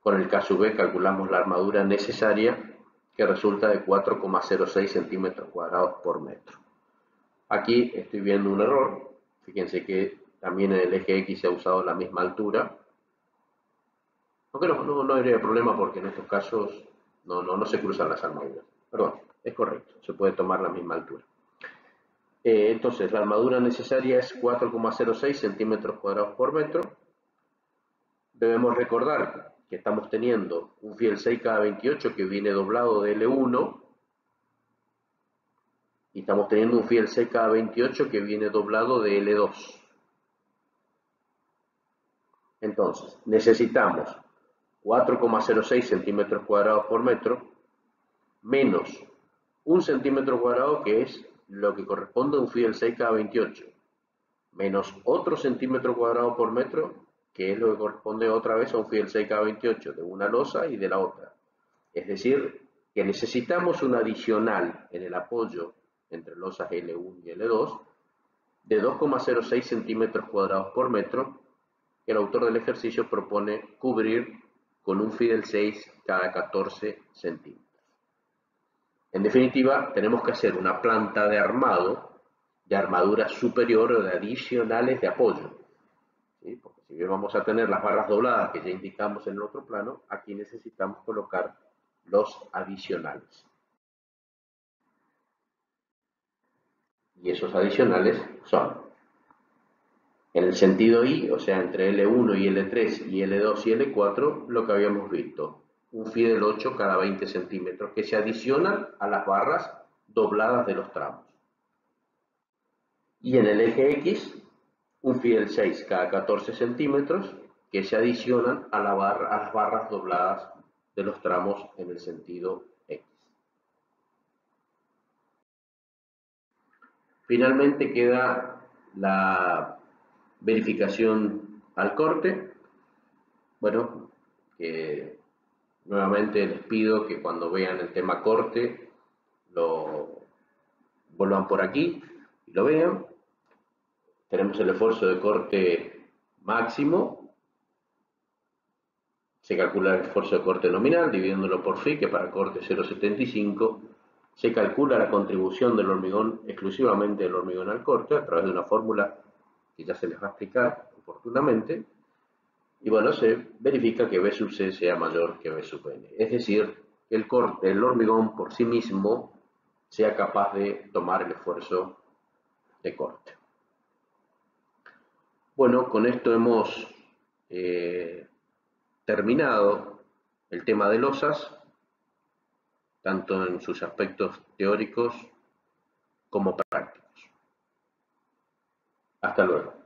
Con el K sub E calculamos la armadura necesaria, que resulta de 4,06 centímetros cuadrados por metro. Aquí estoy viendo un error. Fíjense que también en el eje X se ha usado la misma altura. Aunque no habría problema porque en estos casos no se cruzan las armaduras. Perdón. Es correcto, se puede tomar la misma altura. Entonces, la armadura necesaria es 4,06 centímetros cuadrados por metro. Debemos recordar que estamos teniendo un fiel 6K28 que viene doblado de L1 y estamos teniendo un fiel 6K28 que viene doblado de L2. Entonces, necesitamos 4,06 centímetros cuadrados por metro menos 1 centímetro cuadrado, que es lo que corresponde a un fiel 6K28, menos otro centímetro cuadrado por metro, que es lo que corresponde otra vez a un fiel 6K28 de una losa y de la otra. Es decir, que necesitamos un adicional en el apoyo entre losas L1 y L2 de 2,06 centímetros cuadrados por metro, que el autor del ejercicio propone cubrir con un Fidel 6 cada 14 centímetros. En definitiva, tenemos que hacer una planta de armado, de armadura superior o de adicionales de apoyo. ¿Sí? Porque si bien vamos a tener las barras dobladas que ya indicamos en el otro plano, aquí necesitamos colocar los adicionales. Y esos adicionales son, en el sentido I, o sea, entre L1 y L3 y L2 y L4, lo que habíamos visto, un Fidel 8 cada 20 centímetros, que se adicionan a las barras dobladas de los tramos. Y en el eje X, un Fidel 6 cada 14 centímetros, que se adicionan a las barras dobladas de los tramos en el sentido X. Finalmente queda la verificación al corte. Bueno, nuevamente les pido que cuando vean el tema corte lo vuelvan por aquí y lo vean. Tenemos el esfuerzo de corte máximo. Se calcula el esfuerzo de corte nominal dividiéndolo por phi, que para corte 0,75. Se calcula la contribución del hormigón, exclusivamente del hormigón al corte, a través de una fórmula que ya se les va a explicar oportunamente. Y bueno, se verifica que B sub C sea mayor que B sub N. Es decir, que el hormigón por sí mismo sea capaz de tomar el esfuerzo de corte. Bueno, con esto hemos terminado el tema de losas, tanto en sus aspectos teóricos como prácticos. Hasta luego.